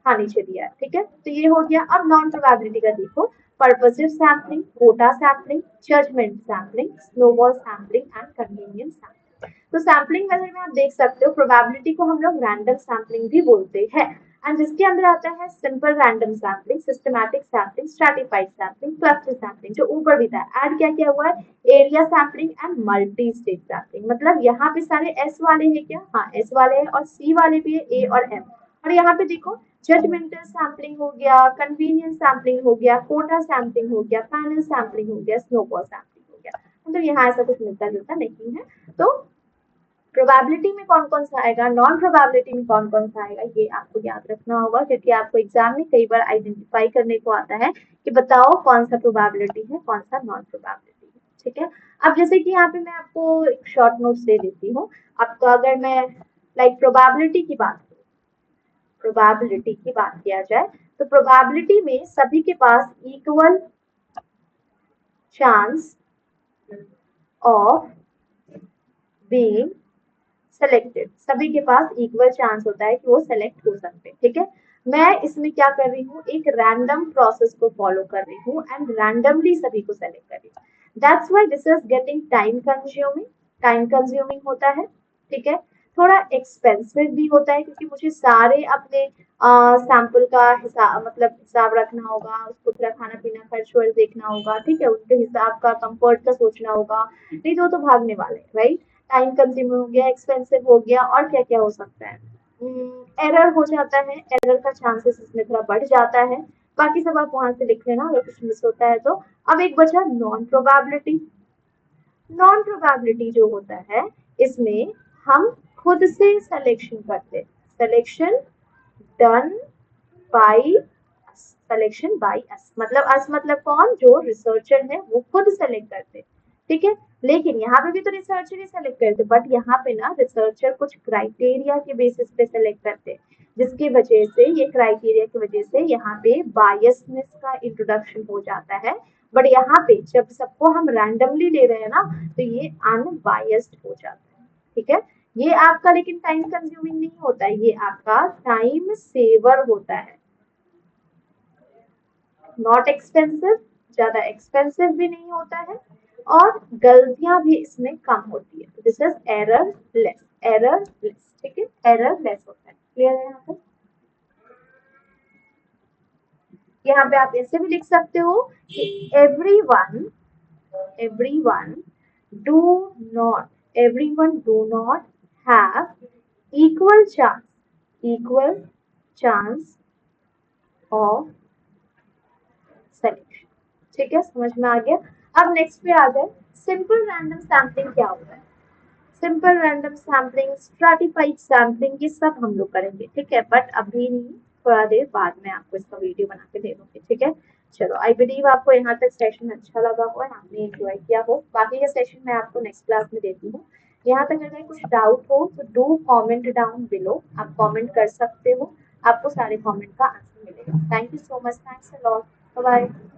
हाँ नीचे दिया है, ठीक है। तो ये हो गया। अब नॉन प्रोबेबिलिटी का देखो, purposive sampling, quota sampling, judgment sampling, snowball sampling and convenience sampling. तो सैम्पलिंग मेथड में आप देख सकते हो प्रोबेबिलिटी को हम लोग रैंडम सैम्पलिंग भी बोलते हैं, एंड जिसके अंदर आता है simple random sampling, systematic sampling, stratified sampling, cluster sampling, जो ऊपर भी था। ऐड क्या क्या हुआ है, area sampling and multi stage sampling. मतलब यहाँ पे सारे एस वाले हैं क्या, हाँ एस वाले हैं, और सी वाले भी है, ए और एम। और यहाँ पे देखो जजमेंटल सैम्पलिंग हो गया, कन्वीनियंस सैम्पलिंग हो गया, कोटा सैम्पलिंग हो गया, पैनल सैम्पलिंग हो गया, स्नोबॉल सैम्पलिंग हो गया। मतलब यहाँ ऐसा कुछ मिलता जुलता नहीं है। तो प्रोबेबिलिटी में कौन कौन सा आएगा, नॉन प्रोबेबिलिटी में कौन कौन सा आएगा, ये आपको याद रखना होगा, क्योंकि आपको एग्जाम में कई बार आइडेंटिफाई करने को आता है कि बताओ कौन सा प्रोबेबिलिटी है, कौन सा नॉन प्रोबेबिलिटी है, ठीक है। अब जैसे कि यहाँ पे मैं आपको एक शॉर्ट नोट्स दे देती हूँ आपको। अगर मैं लाइक प्रोबेबिलिटी की बात किया जाए, तो प्रोबेबिलिटी में सभी के पास equal chance of being selected, सभी के पास इक्वल चांस होता है कि वो सेलेक्ट हो सकते हैं, ठीक है। मैं इसमें क्या कर रही हूँ, एक रैंडम प्रोसेस को फॉलो कर रही हूँ एंड रैंडमली सभी को सेलेक्ट कर रही हूँ। That's why this is getting time consuming होता है, ठीक है। थोड़ा एक्सपेंसिव भी होता है, क्योंकि मुझे सारे अपने सैंपल का हिसाब रखना होगा, उसको पूरा खाना पीना खर्च वर्च देखना होगा, ठीक है, उसके हिसाब का कंफर्ट का सोचना होगा, नहीं तो भागने वाले, राइट। टाइम कंज्यूमिंग हो गया, एक्सपेंसिव हो गया, और क्या क्या हो सकता है, एरर हो जाता है, एरर का चांसेस इसमें थोड़ा बढ़ जाता है। बाकी सब आप वहां से लिख लेना अगर कुछ मिस होता है तो। अब एक बचा नॉन प्रोबेबिलिटी। नॉन प्रोबेबिलिटी जो होता है, इसमें हम खुद से सिलेक्शन करते हैं, selection done by selection by us, मतलब अस मतलब कौन, जो रिसर्चर है वो खुद सेलेक्ट करते, ठीक है। लेकिन यहाँ पे भी तो रिसर्चर ही सेलेक्ट करते, बट यहाँ पे ना रिसर्चर कुछ क्राइटेरिया के बेसिस पे सेलेक्ट करते, जिसकी वजह से ये क्राइटेरिया की वजह से यहाँ पे बायसनेस का इंट्रोडक्शन हो जाता है। बट यहाँ पे जब सबको हम रैंडमली ले रहे हैं ना, तो ये अनबायस्ड हो जाता है, ठीक है। ये आपका लेकिन टाइम कंज्यूमिंग नहीं होता है, ये आपका टाइम सेवर होता है, नॉट एक्सपेंसिव, ज्यादा एक्सपेंसिव भी नहीं होता है, और गलतियां भी इसमें कम होती है। दिस इज एरर लेस, ठीक है, एरर लेस होता है। क्लियर है यहाँ पे? यहाँ पे आप ऐसे भी लिख सकते हो कि everyone do everyone do not have equal chance of selection, ठीक है, समझ में आ गया। अब नेक्स्ट पे आ जाए, सिंपल रैंडम सैम्पलिंग क्या होता है। Simple random sampling, stratified sampling, ये सब हम लोग करेंगे, ठीक है, बट अभी नहीं, थोड़ा देर बाद में आपको इसका वीडियो बना के दे दूंगी, ठीक है। चलो, आई बिलीव आपको यहाँ तक सेशन अच्छा लगा हो, आपने एंजॉय किया हो। बाकी का सेशन मैं आपको नेक्स्ट क्लास में देती हूँ। यहाँ तक अगर कुछ डाउट हो तो डू कॉमेंट डाउन बिलो, आप कॉमेंट कर सकते हो, आपको सारे कॉमेंट का आंसर मिलेगा। Thank you so much, thanks a lot, bye bye.